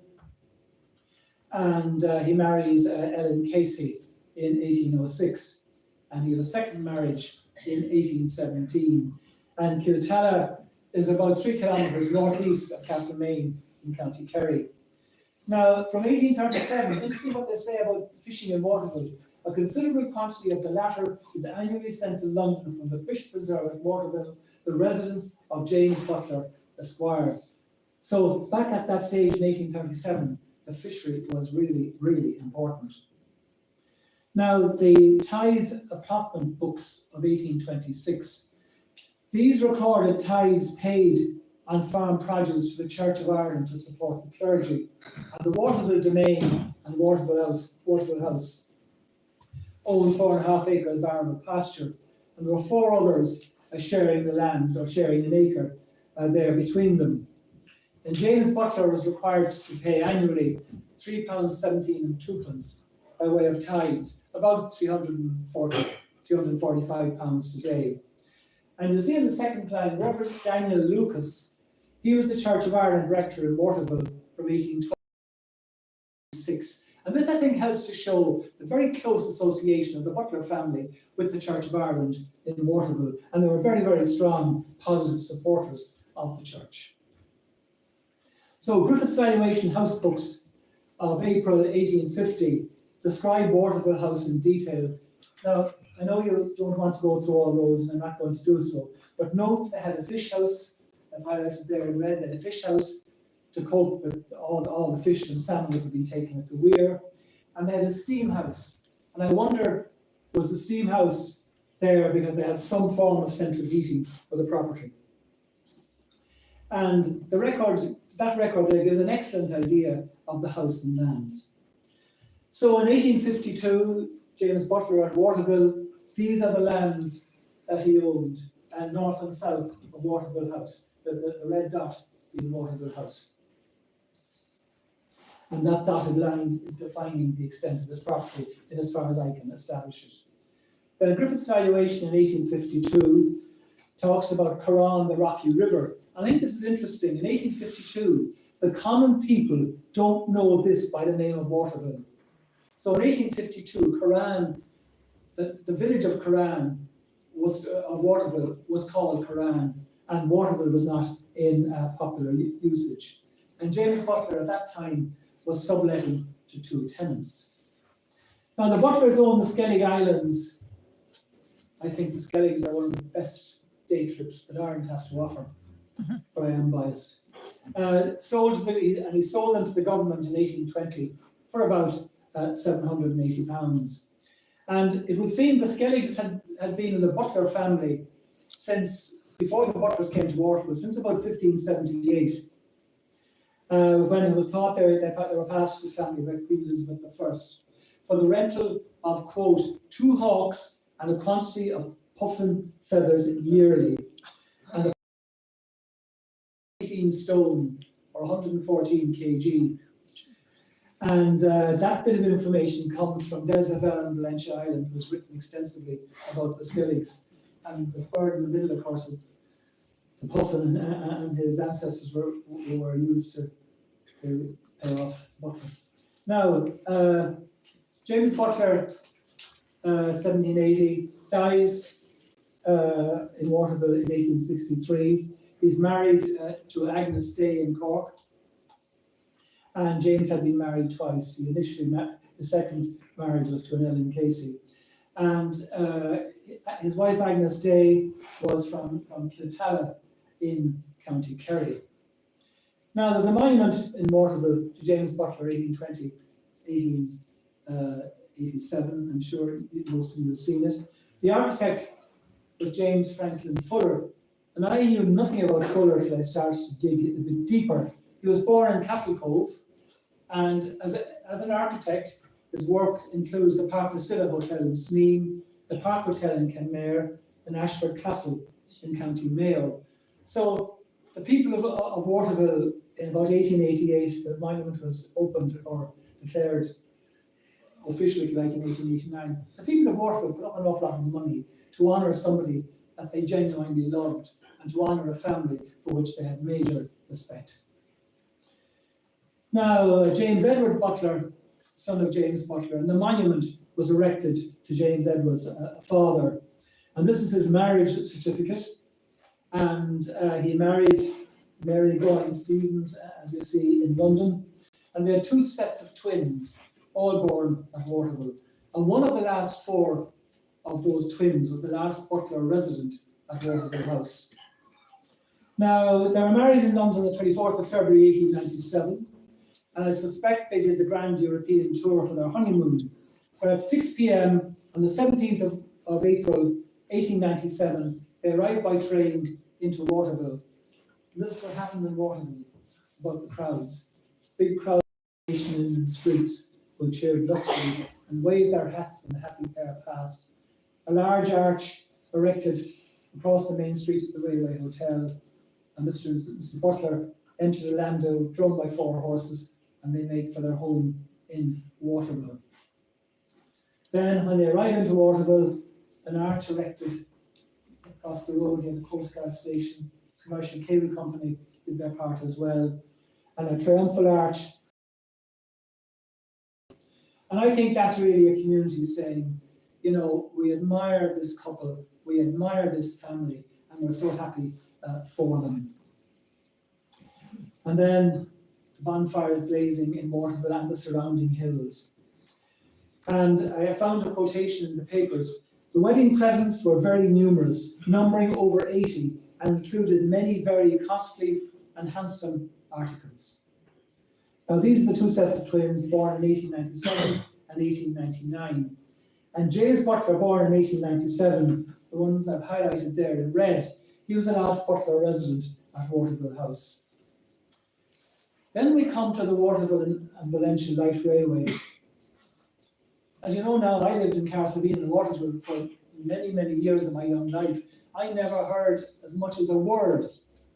Speaker 5: And he marries Ellen Casey in 1806, and he had a second marriage in 1817. And Kiltala is about 3 kilometres northeast of Castlemaine in County Kerry. Now, from 1837, interesting what they say about fishing in Waterville. A considerable quantity of the latter is annually sent to London from the fish preserve at Waterville, the residence of James Butler, Esquire. So back at that stage in 1837, the fishery was really, really important. Now, the tithe allotment books of 1826, these recorded tithes paid on farm produce to the Church of Ireland to support the clergy, and the Waterville Domain and Waterville House owned 4.5 acres of arable pasture, and there were 4 others sharing the lands or sharing an acre there between them. And James Butler was required to pay annually £3.17 by way of tithes, about £345 today. And you see in the second line, Reverend Daniel Lucas, he was the Church of Ireland rector in Waterville from 1826. And this, I think, helps to show the very close association of the Butler family with the Church of Ireland in Waterville. And they were very, very strong, positive supporters of the church. So Griffith's Valuation House Books of April 1850 describe Waterville House in detail. Now, I know you don't want to go through all those, and I'm not going to do so, but note they had a fish house, I've highlighted there in red, they had a fish house to cope with all the fish and salmon that would be taken at the weir, and they had a steam house. And I wonder, was the steam house there because they had some form of central heating for the property? And that record there gives an excellent idea of the house and lands. So in 1852, James Butler at Waterville, these are the lands that he owned, and north and south of Waterville House, the red dot being Waterville House. And that dotted line is defining the extent of his property, in as far as I can establish it. Then Griffith's valuation in 1852 talks about Curran, the Rocky River. I think this is interesting. In 1852, the common people don't know this by the name of Waterville. So in 1852, Curran, the village of Curran of Waterville was called Curran, and Waterville was not in popular usage. And James Butler at that time was subletting to 2 tenants. Now the Butlers own the Skellig Islands. I think the Skelligs are one of the best day trips that Ireland has to offer, but I am biased. He sold them to the government in 1820 for about £780. And it would seem the Skelligs had been in the Butler family since before the Butlers came to Waterville, since about 1578. When it was thought they were passed to the family by Queen Elizabeth I, for the rental of, quote, 2 hawks and a quantity of puffin feathers yearly, and 18 stone, or 114 kg. And that bit of information comes from Des Havels on Valentia Island, was written extensively about the Skelligs. And the bird in the middle, of course, is the puffin, and his ancestors were used to pay off Butlers. Now, James Butler, 1780, dies in Waterville in 1863. He's married to Agnes Day in Cork, and James had been married twice. He initially the second marriage was to an Ellen Casey, and his wife Agnes Day was from Kiltala in County Kerry. Now there's a monument in Waterville to James Butler, 1820, 1887. I'm sure most of you have seen it. The architect was James Franklin Fuller, and I knew nothing about Fuller till I started to dig a bit deeper. He was born in Castlecove, and as an architect, his work includes the Park Nasilla Hotel in Sneem, the Park Hotel in Kenmare, and Ashford Castle in County Mayo. So the people of Waterville, in about 1888, the monument was opened or declared officially, like in 1889. The people of Waterville put up an awful lot of money to honour somebody that they genuinely loved, and to honour a family for which they had major respect. Now, James Edward Butler, son of James Butler, and the monument was erected to James Edward's father. And this is his marriage certificate. And he married Mary Goyne Stevens, as you see, in London. And they had 2 sets of twins, all born at Waterville. And one of the last 4 of those twins was the last Butler resident at Waterville House. Now, they were married in London on the 24th of February 1897, and I suspect they did the Grand European tour for their honeymoon. But at 6 p.m. on the 17th of April 1897, they arrived by train into Waterville. And this is what happened in Waterville about the crowds. Big crowds in the streets who cheered lustily and waved their hats when the happy pair passed. A large arch erected across the main street of the railway hotel, and Mr. Butler entered a landau drawn by 4 horses, and they made for their home in Waterville. Then, when they arrived into Waterville, an arch erected across the road near the Coast Guard station. Commercial Cable Company did their part as well, and a triumphal arch. And I think that's really a community saying, you know, we admire this couple, we admire this family, and we're so happy for them. And then the bonfires blazing in Waterville and the surrounding hills. And I found a quotation in the papers. The wedding presents were very numerous, numbering over 80, and included many very costly and handsome articles. Now these are the 2 sets of twins born in 1897 and 1899. And James Butler, born in 1897, the ones I've highlighted there in red, he was the last Butler resident at Waterville House. Then we come to the Waterville and Valentia Light Railway. As you know now, I lived in Cahersiveen and Waterville for many, many years of my young life. I never heard as much as a word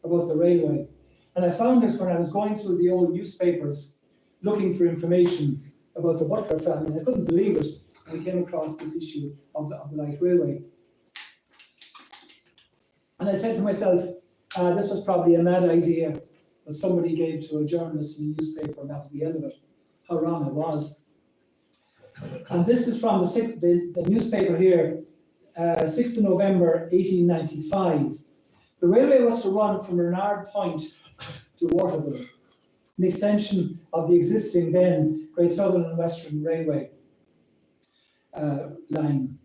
Speaker 5: about the railway. And I found it when I was going through the old newspapers looking for information about the Butler family. I couldn't believe it when I came across this issue of the light railway. And I said to myself, this was probably a mad idea that somebody gave to a journalist in a newspaper, and that was the end of it. How wrong I was. And this is from the newspaper here, 6th of November 1895. The railway was to run from Renard Point to Waterville, an extension of the existing then Great Southern and Western Railway line.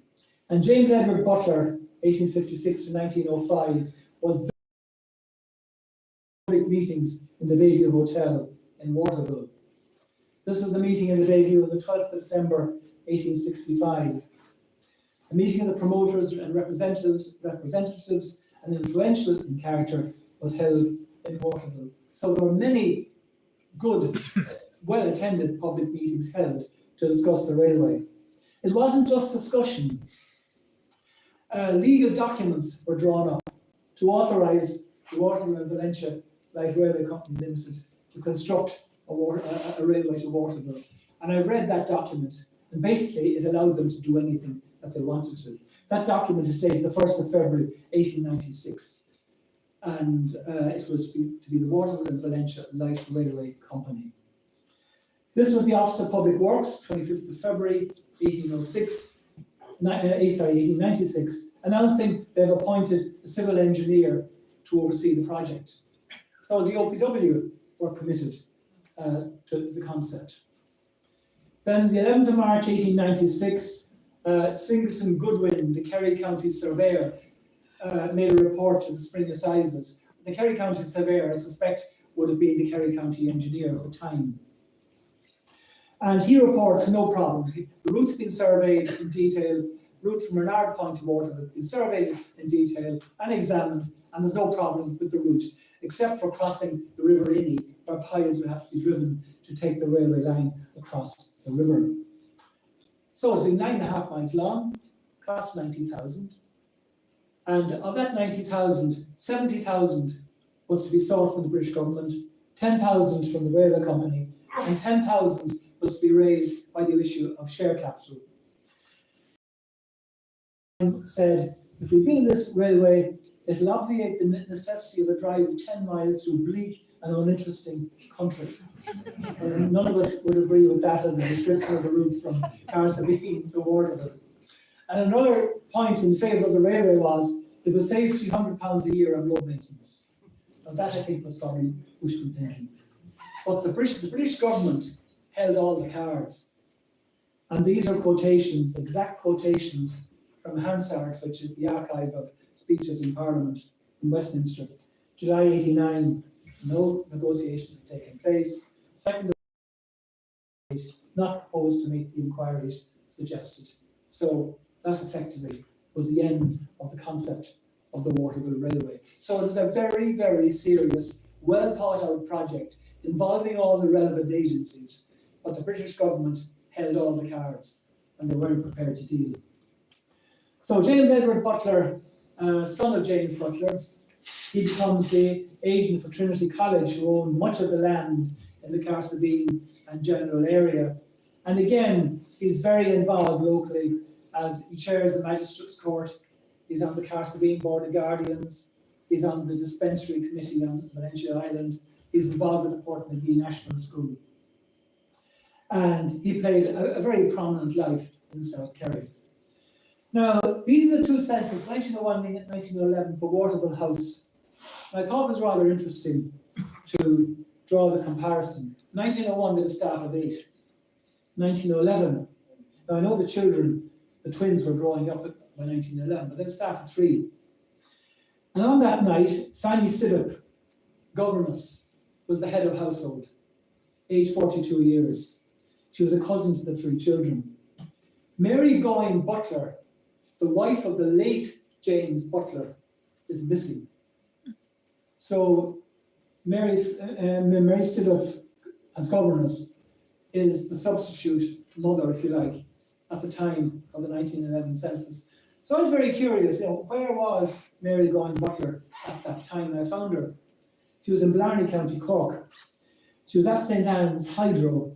Speaker 5: And James Edward Butler, 1856 to 1905, was public meetings in the Bayview Hotel in Waterville. This was the meeting in the Bayview on the 12th of December 1865. A meeting of the promoters and representatives and influential in character was held in Waterville. So there were many good, well-attended public meetings held to discuss the railway. It wasn't just discussion. Legal documents were drawn up to authorise the Waterville and Valentia Light Railway Company Limited to construct a railway to Waterville. And I've read that document, and basically it allowed them to do anything that they wanted to. That document is dated the 1st of February 1896, and it was to be the Waterville and Valentia Light Railway Company. This was the Office of Public Works, 25th of February 1896, announcing they've appointed a civil engineer to oversee the project. So the OPW were committed to the concept. Then the 11th of March 1896, Singleton Goodwin, the Kerry County Surveyor, made a report to the Spring Assizes. The Kerry County Surveyor, I suspect, would have been the Kerry County Engineer at the time. And he reports no problem. The route's been surveyed in detail, route from Renard Point to Waterville, been surveyed in detail and examined, and there's no problem with the route, except for crossing the River Inny, where piles would have to be driven to take the railway line across the river. So it's been 9.5 miles long, cost 90,000. And of that 90,000, 70,000 was to be sought from the British government, 10,000 from the railway company, and 10,000 was to be raised by the issue of share capital. And said, if we build this railway, it'll obviate the necessity of a drive of 10 miles through bleak and uninteresting country. And none of us would agree with that as a description of the route from Cahersiveen to Waterville. And another point in favour of the railway was it would save £300 a year on road maintenance. Now that I think was probably wishful thinking. But the British government held all the cards. And these are quotations, exact quotations from Hansard, which is the archive of speeches in Parliament in Westminster. July 89, no negotiations have taken place. 2nd of not proposed to make the inquiries suggested. So that effectively was the end of the concept of the Waterville Railway. So it was a very, very serious, well thought out project involving all the relevant agencies, but the British government held all the cards and they weren't prepared to deal. So James Edward Butler, son of James Butler, he becomes the agent for Trinity College, who owned much of the land in the Cahersiveen and general area. And again, he's very involved locally as he chairs the Magistrates Court. He's on the Cahersiveen Board of Guardians. He's on the Dispensary Committee on Valentia Island. He's involved with the Portmagee National School. And he played a very prominent life in South Kerry. Now, these are the two censuses, 1901 and 1911 for Waterville House. And I thought it was rather interesting to draw the comparison. 1901 with a staff of 8. 1911, now I know the children, the twins were growing up by 1911, but they had a staff of 3. And on that night, Fanny Siddop, governess, was the head of household, aged 42 years. She was a cousin to the 3 children. Mary Goyne Butler, the wife of the late James Butler, is missing. So Mary Siddop, as governess, is the substitute mother, if you like, at the time of the 1911 census. So I was very curious, where was Mary Goyne Butler at that time? I found her. She was in Blarney, County Cork. She was at St. Anne's Hydro,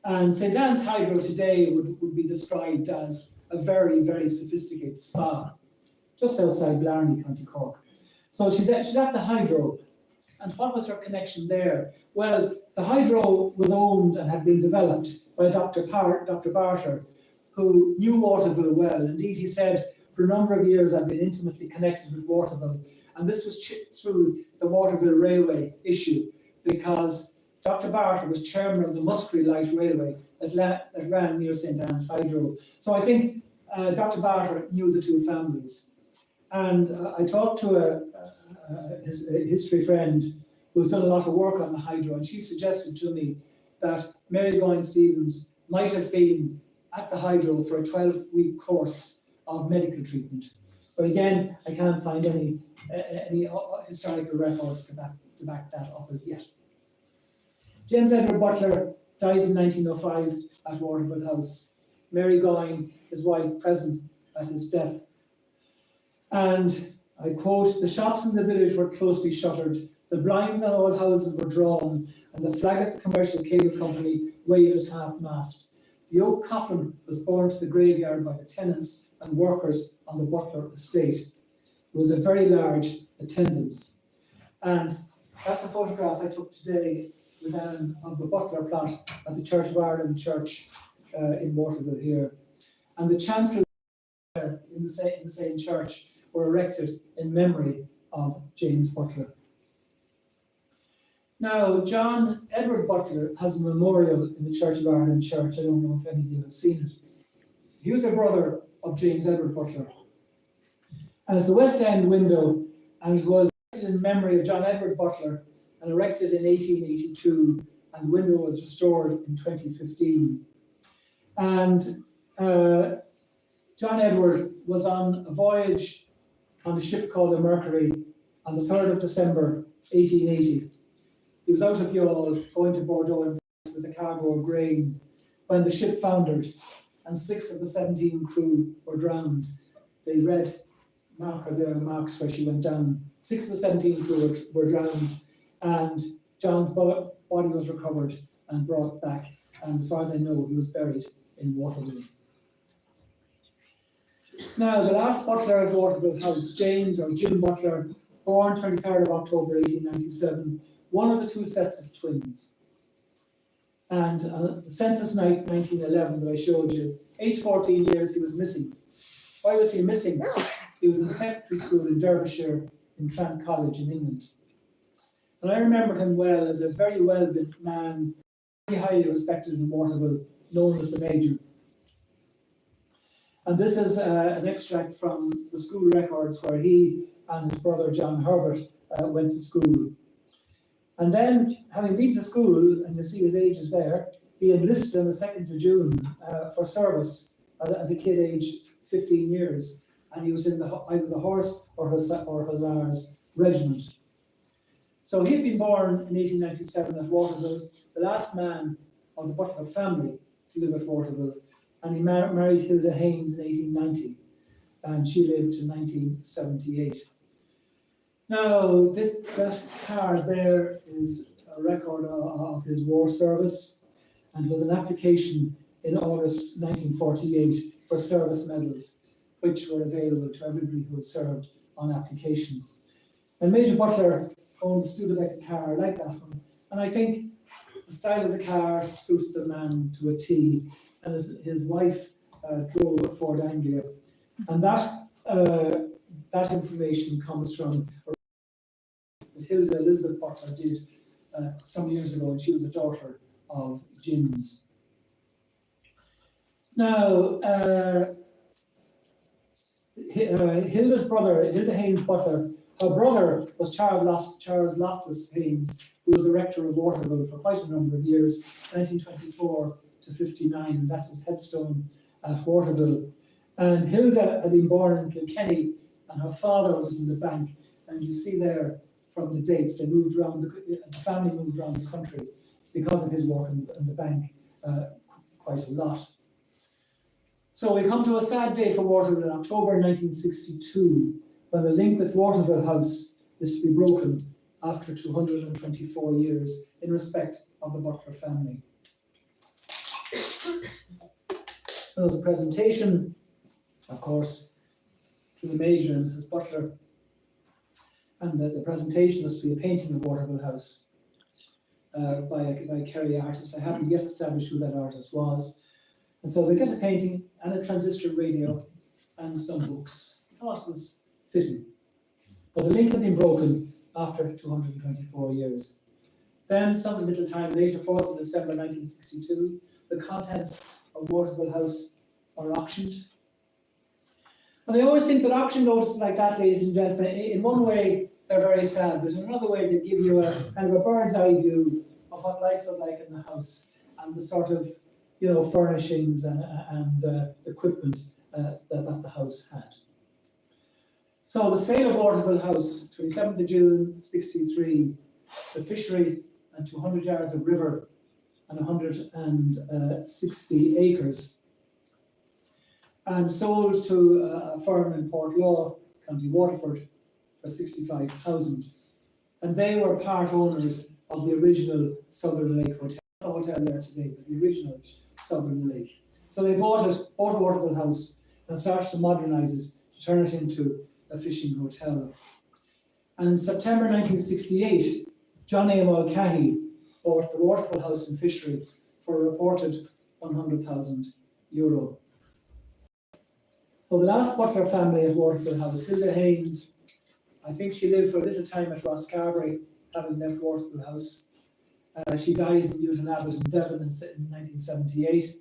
Speaker 5: and St. Anne's Hydro today would be described as a very, very sophisticated spa, just outside Blarney, County Cork. So she's at the Hydro, and what was her connection there? Well, the Hydro was owned and had been developed by Dr. Barter, who knew Waterville well. Indeed, he said, for a number of years I've been intimately connected with Waterville, and this was through the Waterville Railway issue, because Dr. Barter was chairman of the Muskerry Light Railway that ran near St. Anne's Hydro. So I think Dr. Barter knew the two families. And I talked to a history friend who's done a lot of work on the Hydro, and she suggested to me that Mary Goyne-Stevens might have been at the Hydro for a 12-week course of medical treatment. But again, I can't find any historical records to back that up as yet. James Edward Butler dies in 1905 at Waterville House. Mary Goyne, his wife, present at his death. And I quote, "The shops in the village were closely shuttered, the blinds on all houses were drawn, and the flag of the commercial cable company waved at half-mast. The oak coffin was borne to the graveyard by the tenants and workers on the Butler estate. There was a very large attendance." And that's a photograph I took today with Anne of the Butler plot at the Church of Ireland Church in Waterville here. And the chancel in the same church were erected in memory of James Butler. Now, John Edward Butler has a memorial in the Church of Ireland Church. I don't know if any of you have seen it. He was a brother of James Edward Butler. And it's the West End window, and it was erected in memory of John Edward Butler and erected in 1882, and the window was restored in 2015. And John Edward was on a voyage on a ship called the Mercury on the 3rd of December, 1880. He was out of Youghal, going to Bordeaux in France with a cargo of grain, when the ship foundered, and 6 of the 17 crew were drowned. The red marker there marks where she went down. 6 of the 17 crew were drowned, and John's body was recovered and brought back. And as far as I know, he was buried in Waterville. Now, the last butler of Waterville House, James or Jim Butler, born 23rd of October 1897, one of the 2 sets of twins. And the census night 1911 that I showed you, age 14 years, he was missing. Why was he missing? He was in secondary school in Derbyshire, in Trent College in England. And I remember him well as a very well-built man, very highly respected in Waterville, known as the Major. And this is an extract from the school records where he and his brother John Herbert went to school. And then, having been to school, and you see his age is there, he enlisted on the 2nd of June for service as a kid aged 15 years. And he was in either the Horse or Hussars regiment. So he had been born in 1897 at Waterville, the last man of the Butler family to live at Waterville. And he married Hilda Haynes in 1890, and she lived to 1978. Now, that card there is a record of his war service, and was an application in August 1948 for service medals, which were available to everybody who had served on application. And Major Butler owned a Studebaker car like that one, and I think the style of the car suited the man to a T. And his wife drove a Ford Anglia, and that information comes from Hilda Elizabeth Butler did some years ago, and she was a daughter of Jim's. Now, Hilda's brother, Hilda Haynes Butler, her brother was Charles Loftus Haynes, who was the rector of Waterville for quite a number of years, 1924 to 59. That's his headstone at Waterville. And Hilda had been born in Kilkenny, and her father was in the bank. And you see there from the dates, they moved around, the family moved around the country because of his work in the bank quite a lot. So we come to a sad day for Waterville in October 1962, when the link with Waterville House is to be broken after 224 years in respect of the Butler family. There was a presentation, of course, to the Major and Mrs. Butler, and the presentation was to be a painting of Waterville House by a Kerry artist. I haven't yet established who that artist was. And so they get a painting and a transistor radio and some books. I thought it was fitting. But the link had been broken after 224 years. Then, some little time later, 4th of December 1962, the contents of Waterville House are auctioned. And I always think that auction notices like that, ladies and gentlemen, in one way they're very sad, but in another way they give you a kind of a bird's eye view of what life was like in the house and the sort of, you know, furnishings and equipment that the house had. So the sale of Waterville House, 27th of June, 63, the fishery and 200 yards of river and 160 acres, and sold to a firm in Portlaw, County Waterford, for 65,000. And they were part owners of the original Southern Lake Hotel, the hotel there today, the original Southern Lake. So they bought Waterville House and started to modernise it, to turn it into a fishing hotel. And in September 1968, John A. Mulcahy bought the Waterville House and Fishery for a reported €100,000. So the last Butler family at Waterville House, Hilda Haynes, I think she lived for a little time at Rosscarbery, having left Waterville House. She dies in Newton Abbot in Devon in 1978.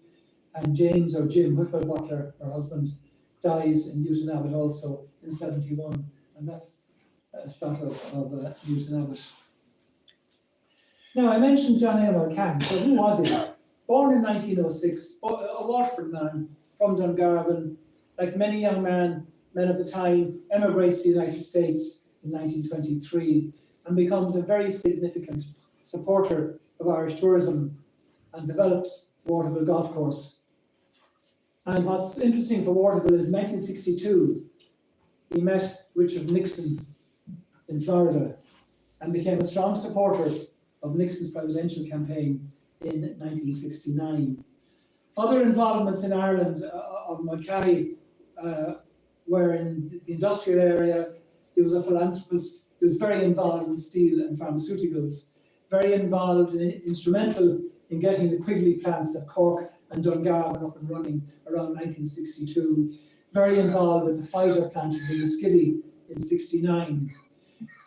Speaker 5: And James, or Jim Whitwell Butler, her husband, dies in Newton Abbot also in 71. And that's a shot of Newton Abbot. Now, I mentioned John A. Mulcahy. So who was he? Born in 1906, a Waterford man from Dungarvan. Like many young men of the time, emigrates to the United States in 1923 and becomes a very significant supporter of Irish tourism and develops Waterville Golf Course. And what's interesting for Waterville is in 1962, he met Richard Nixon in Florida and became a strong supporter of Nixon's presidential campaign in 1969. Other involvements in Ireland of Mulcahy were in the industrial area. He was a philanthropist. He was very involved in steel and pharmaceuticals, very involved and instrumental in getting the Quigley plants at Cork and Dungarvan up and running around 1962, very involved with the Pfizer plant in Enniskilly in 69.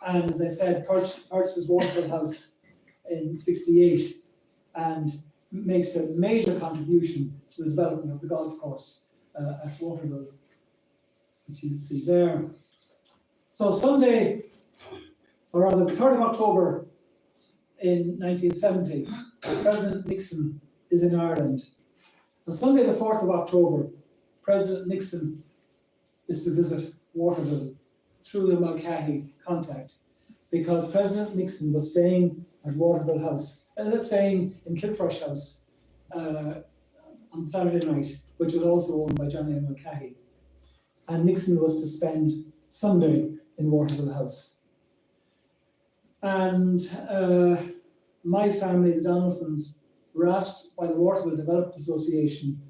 Speaker 5: And as I said, purchases Waterville House in 68 and makes a major contribution to the development of the golf course at Waterville, which you see there. So Sunday, or on the 3rd of October in 1970, President Nixon is in Ireland. On Sunday the 4th of October, President Nixon is to visit Waterville through the Mulcahy contact, because President Nixon was staying at Waterville House, staying in Kilfresh House on Saturday night, which was also owned by John A. Mulcahy. And Nixon was to spend Sunday in Waterville House. And my family, the Donaldsons, were asked by the Waterville Development Association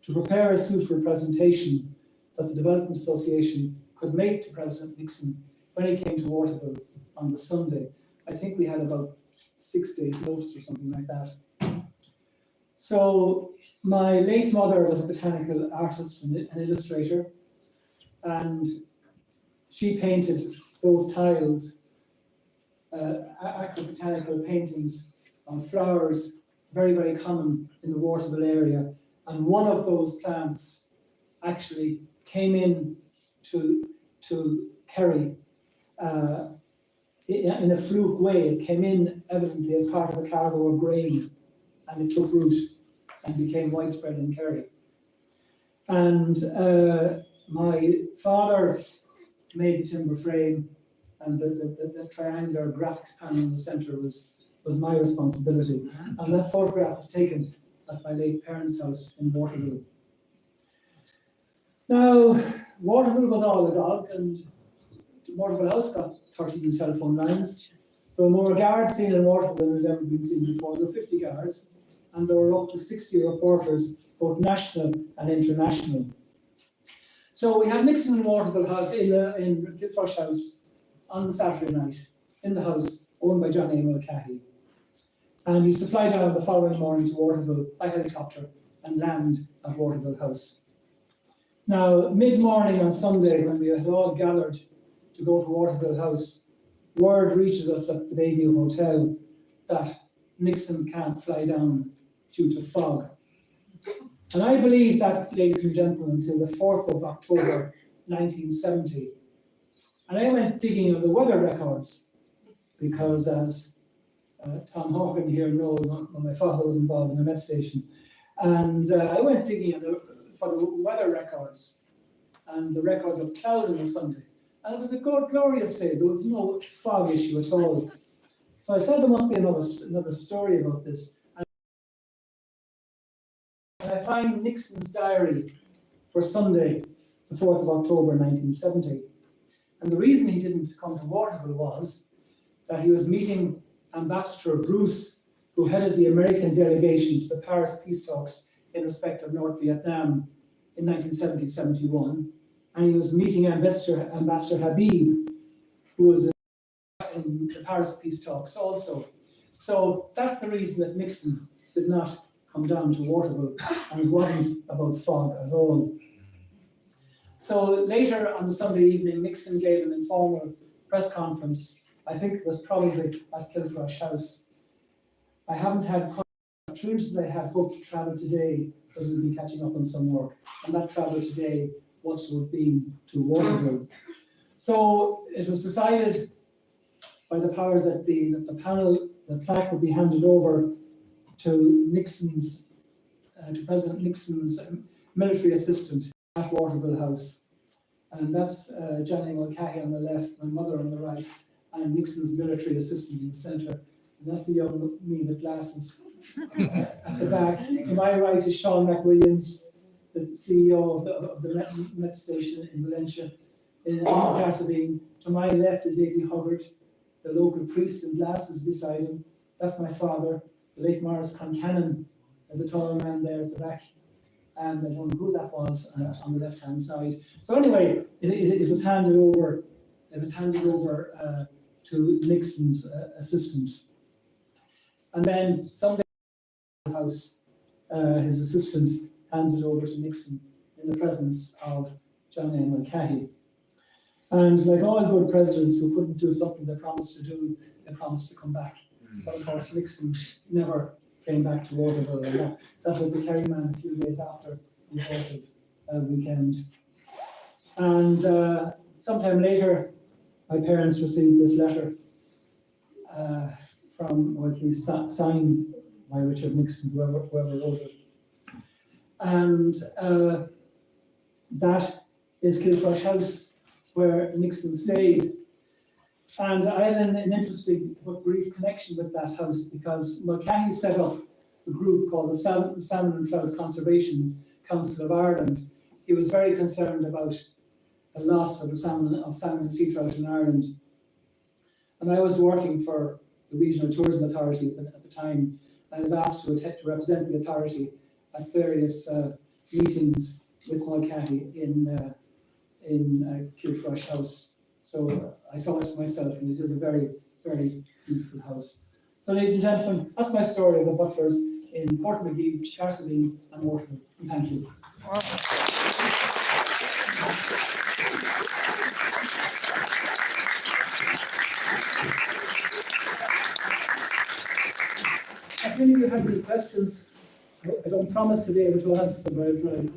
Speaker 5: to prepare a suitable presentation that the Development Association could make to President Nixon when he came to Waterville on the Sunday. I think we had about 6 days notice or something like that. So my late mother was a botanical artist and an illustrator, and she painted those tiles, botanical paintings of flowers, very, very common in the Waterville area. And one of those plants actually came in to Kerry in a fluke way. It came in evidently as part of a cargo of grain, and it took root and became widespread in Kerry. And my father made the timber frame, and the triangular graphics panel in the centre was my responsibility. And that photograph was taken at my late parents' house in Waterville. Now, Waterville was all agog, and Waterville House got 30 new telephone lines. There were more guards seen in Waterville than had ever been seen before. There were 50 guards, and there were up to 60 reporters, both national and international. So we had Nixon in Waterville House, in Kilfrush House, on the Saturday night, in the house owned by John A. Mulcahy. And he used to fly down the following morning to Waterville by helicopter and land at Waterville House. Now, mid-morning on Sunday, when we had all gathered to go to Waterville House, word reaches us at the Bayview Hotel that Nixon can't fly down due to fog. And I believe that, ladies and gentlemen, until the 4th of October 1970. And I went digging on the weather records, because as Tom Hawken here knows, my father was involved in the Met Station. And I went digging for the weather records, and the records of cloud on the Sunday. And it was a good, glorious day. There was no fog issue at all. So I said there must be another story about this. And I find Nixon's diary for Sunday, the 4th of October 1970. And the reason he didn't come to Waterville was that he was meeting Ambassador Bruce, who headed the American delegation to the Paris peace talks in respect of North Vietnam in 1970-71. And he was meeting Ambassador Habib, who was in the Paris peace talks also. So that's the reason that Nixon did not come down to Waterville, and it wasn't about fog at all. So later on the Sunday evening, Nixon gave an informal press conference. I think it was probably at Kilfrush House. I haven't had opportunities. I had hoped to travel today, but we'll be catching up on some work. And that travel today was to have been to Waterville. So it was decided by the powers that be that the plaque would be handed over to Nixon's, to President Nixon's military assistant at Waterville House. And that's John A. Mulcahy on the left, my mother on the right, and Nixon's military assistant in the centre. And that's the young me with glasses at the back. To my right is Sean McWilliams, the CEO of the Met Station in Valencia, in Cahersiveen. To my left is A.P. Hubbard, the local priest in glasses beside him. That's my father, the late Morris Concannon, the taller man there at the back. And I don't know who that was on the left-hand side. So anyway, it was handed over. It was handed over to Nixon's assistant, and then someday House, his assistant hands it over to Nixon in the presence of John A. Mulcahy. And like all good presidents who couldn't do something they promised to do, they promised to come back. But of course, Nixon never came back to Waterville, and that was the Kerry man a few days after the abortive weekend. And sometime later, my parents received this letter from, or at least signed by Richard Nixon, whoever wrote it. And that is Kilfrush House, where Nixon stayed. And I had an interesting but brief connection with that house, because Mulcahy set up a group called the Salmon and Trout Conservation Council of Ireland. He was very concerned about the loss of salmon and sea trout in Ireland. And I was working for the Regional Tourism Authority at the time. I was asked to represent the authority at various meetings with Mulcahy in Kilfrush House. So I saw it myself, and it is a very, very beautiful house. So, ladies and gentlemen, that's my story of the Butlers in Portmagee, Cahersiveen and Waterville. And thank you. If any of you have any questions, I don't promise to be able to answer them, but I'll try.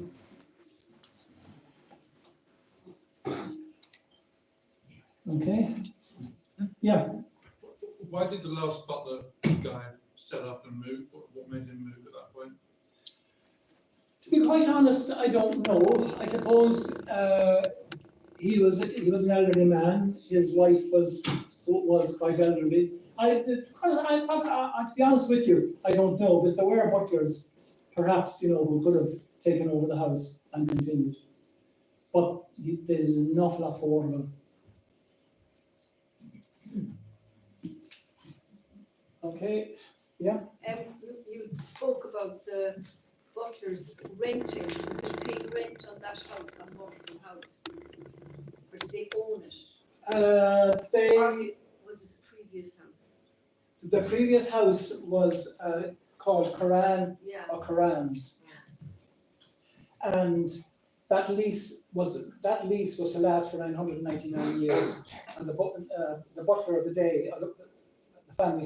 Speaker 5: Okay. Yeah.
Speaker 6: Why did the last Butler guy set up and move? What made him move at that point?
Speaker 5: To be quite honest, I don't know. I suppose he was an elderly man. His wife was quite elderly. To be honest with you, I don't know, because there were butlers, perhaps, who could have taken over the house and continued. But they did an awful lot for Waterville. Okay, yeah.
Speaker 7: You spoke about the Butlers renting, was it paying rent on that house, on Waterville House? Or did they own it? Was it the previous house?
Speaker 5: The previous house was called Koran
Speaker 7: Yeah.
Speaker 5: or Korans. And that lease was to last for 999 years. And the butler of the day, or the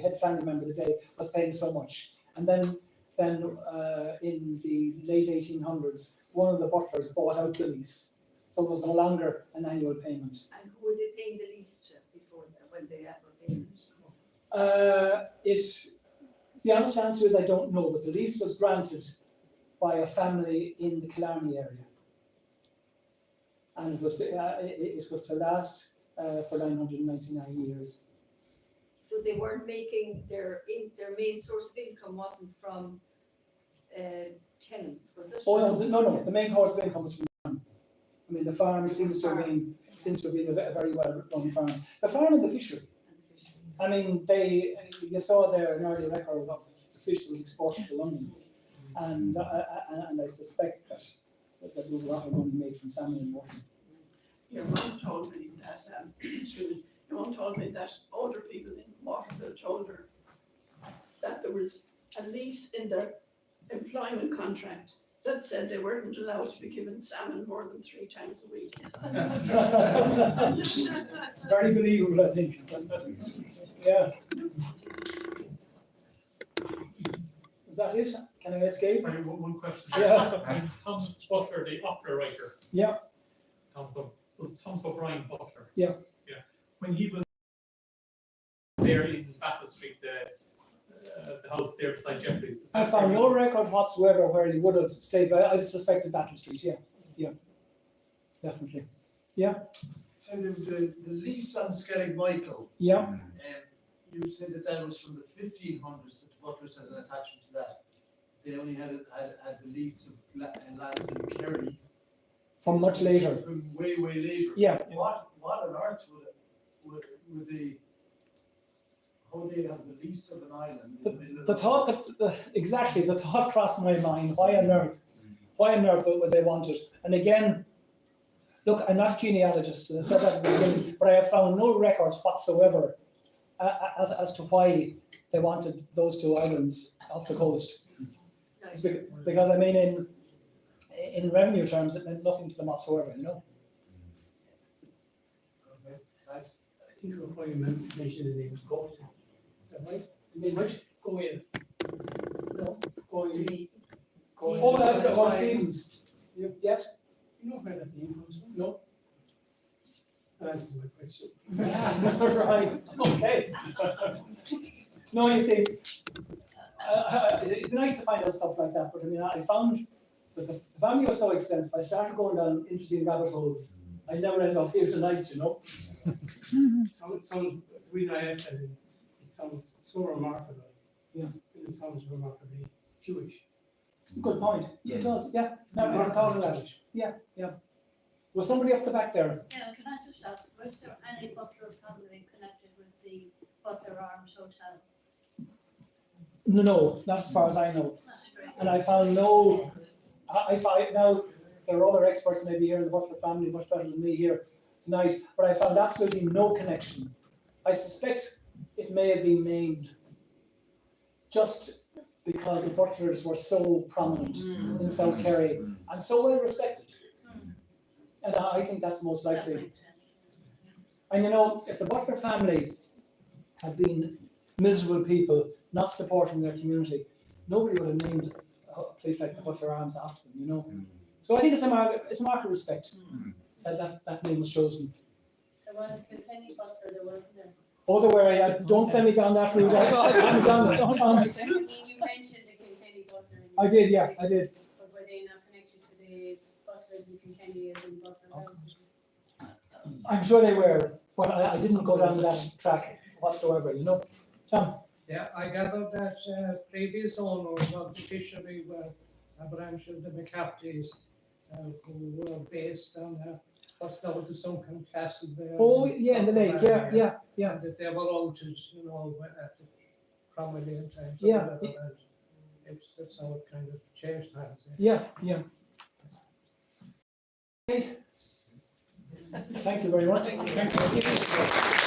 Speaker 5: head family member of the day, was paying so much. And then in the late 1800s, one of the butlers bought out the lease. So it was no longer an annual payment.
Speaker 7: And who were they paying the lease to before that, when they were paying it?
Speaker 5: The honest answer is I don't know, but the lease was granted by a family in the Killarney area. And it was to last for 999 years.
Speaker 7: So they weren't making their main source of income wasn't from tenants, was it?
Speaker 5: Oh no, the main source of income was from the farm. I mean, the farm seems to have been a very well run farm. The farm and the fishery. I mean, you saw there an early record of the fish that was exported to London, and I suspect that there was a lot of money made from salmon and mutton.
Speaker 8: Your mum told me that, your mum told me that older people in Waterville told her that there was a lease in their employment contract that said they weren't allowed to be given salmon more than 3 times a week.
Speaker 5: Very believable, I think. Yeah. Is that it? Can I escape?
Speaker 9: Sorry, one question.
Speaker 5: Yeah.
Speaker 9: Thomas Butler, the opera writer.
Speaker 5: Yeah.
Speaker 9: Was Thomas O'Brien Butler?
Speaker 5: Yeah.
Speaker 9: Yeah. When he was there in Battle Street, the house there beside Jeffrey's.
Speaker 5: I found no record whatsoever where he would have stayed, but I suspected Battle Street. Yeah. Definitely. Yeah.
Speaker 10: So the lease on Skellig Michael,
Speaker 5: Yeah.
Speaker 10: you said that was from the 1500s, that the Butlers had an attachment to that. They only had the lease of lands in Kerry.
Speaker 5: From much later.
Speaker 10: From way later.
Speaker 5: Yeah.
Speaker 10: What on earth would they, how would they have the lease of an island in the middle of
Speaker 5: The thought the thought crossed my mind. Why on earth would they want it? And again, look, I'm not a genealogist, and I said that at the beginning, but I have found no records whatsoever as to why they wanted those 2 islands off the coast. Because I mean, in revenue terms, it meant nothing to them whatsoever, you know.
Speaker 10: Okay, thanks.
Speaker 11: I think we're probably mentioned the name Gold. Is that right? The name which? Go in. No, go in.
Speaker 5: Oh, the All Seasons. Yes?
Speaker 11: You know where that name comes from?
Speaker 5: No?
Speaker 11: That answers my question.
Speaker 5: Right, okay. No, you see, it'd be nice to find out stuff like that, but I mean, I found that the family was so extensive, I started going down interesting rabbit holes. I never ended up here tonight, you know.
Speaker 11: It sounds, the reason I asked that is, it sounds so remarkable.
Speaker 5: Yeah.
Speaker 11: It sounds remarkably Jewish.
Speaker 5: Good point. It does, yeah. Never thought of that. Yeah. Was somebody up the back there?
Speaker 2: Yeah, can I just ask, was there any Butler family connected with the Butler Arms Hotel?
Speaker 5: No, not as far as I know.
Speaker 2: That's strange.
Speaker 5: And I found no, I find now, there are other experts maybe here in the Butler family, much better than me here tonight, but I found absolutely no connection. I suspect it may have been named just because the Butlers were so prominent in South Kerry and so well respected. And I think that's the most
Speaker 2: That
Speaker 5: likely.
Speaker 2: makes sense.
Speaker 5: And you know, if the Butler family had been miserable people not supporting their community, nobody would have named a place like the Butler Arms after them, you know. So I think it's a mark of respect that name was chosen.
Speaker 2: There was a Kilkenny Butler, there wasn't there?
Speaker 5: Oh, there were, don't send me down that route. I'm done.
Speaker 2: You mentioned the Kilkenny Butler.
Speaker 5: I did, yeah, I did.
Speaker 2: But were they not connected to the Butlers in Kilkenny as in Butler House?
Speaker 5: I'm sure they were, but I didn't go down that track whatsoever, you know. Tom?
Speaker 12: Yeah, I gathered that previous owners of the fishery were a branch of the McCaffertys who were based on what's now the sunken castle there.
Speaker 5: Oh, yeah, in the lake, yeah.
Speaker 12: And that they were outed, you know, Portmagee in times.
Speaker 5: Yeah.
Speaker 12: That's how it kind of changed hands.
Speaker 5: Yeah, yeah. Okay. Thank you very much. Thank you.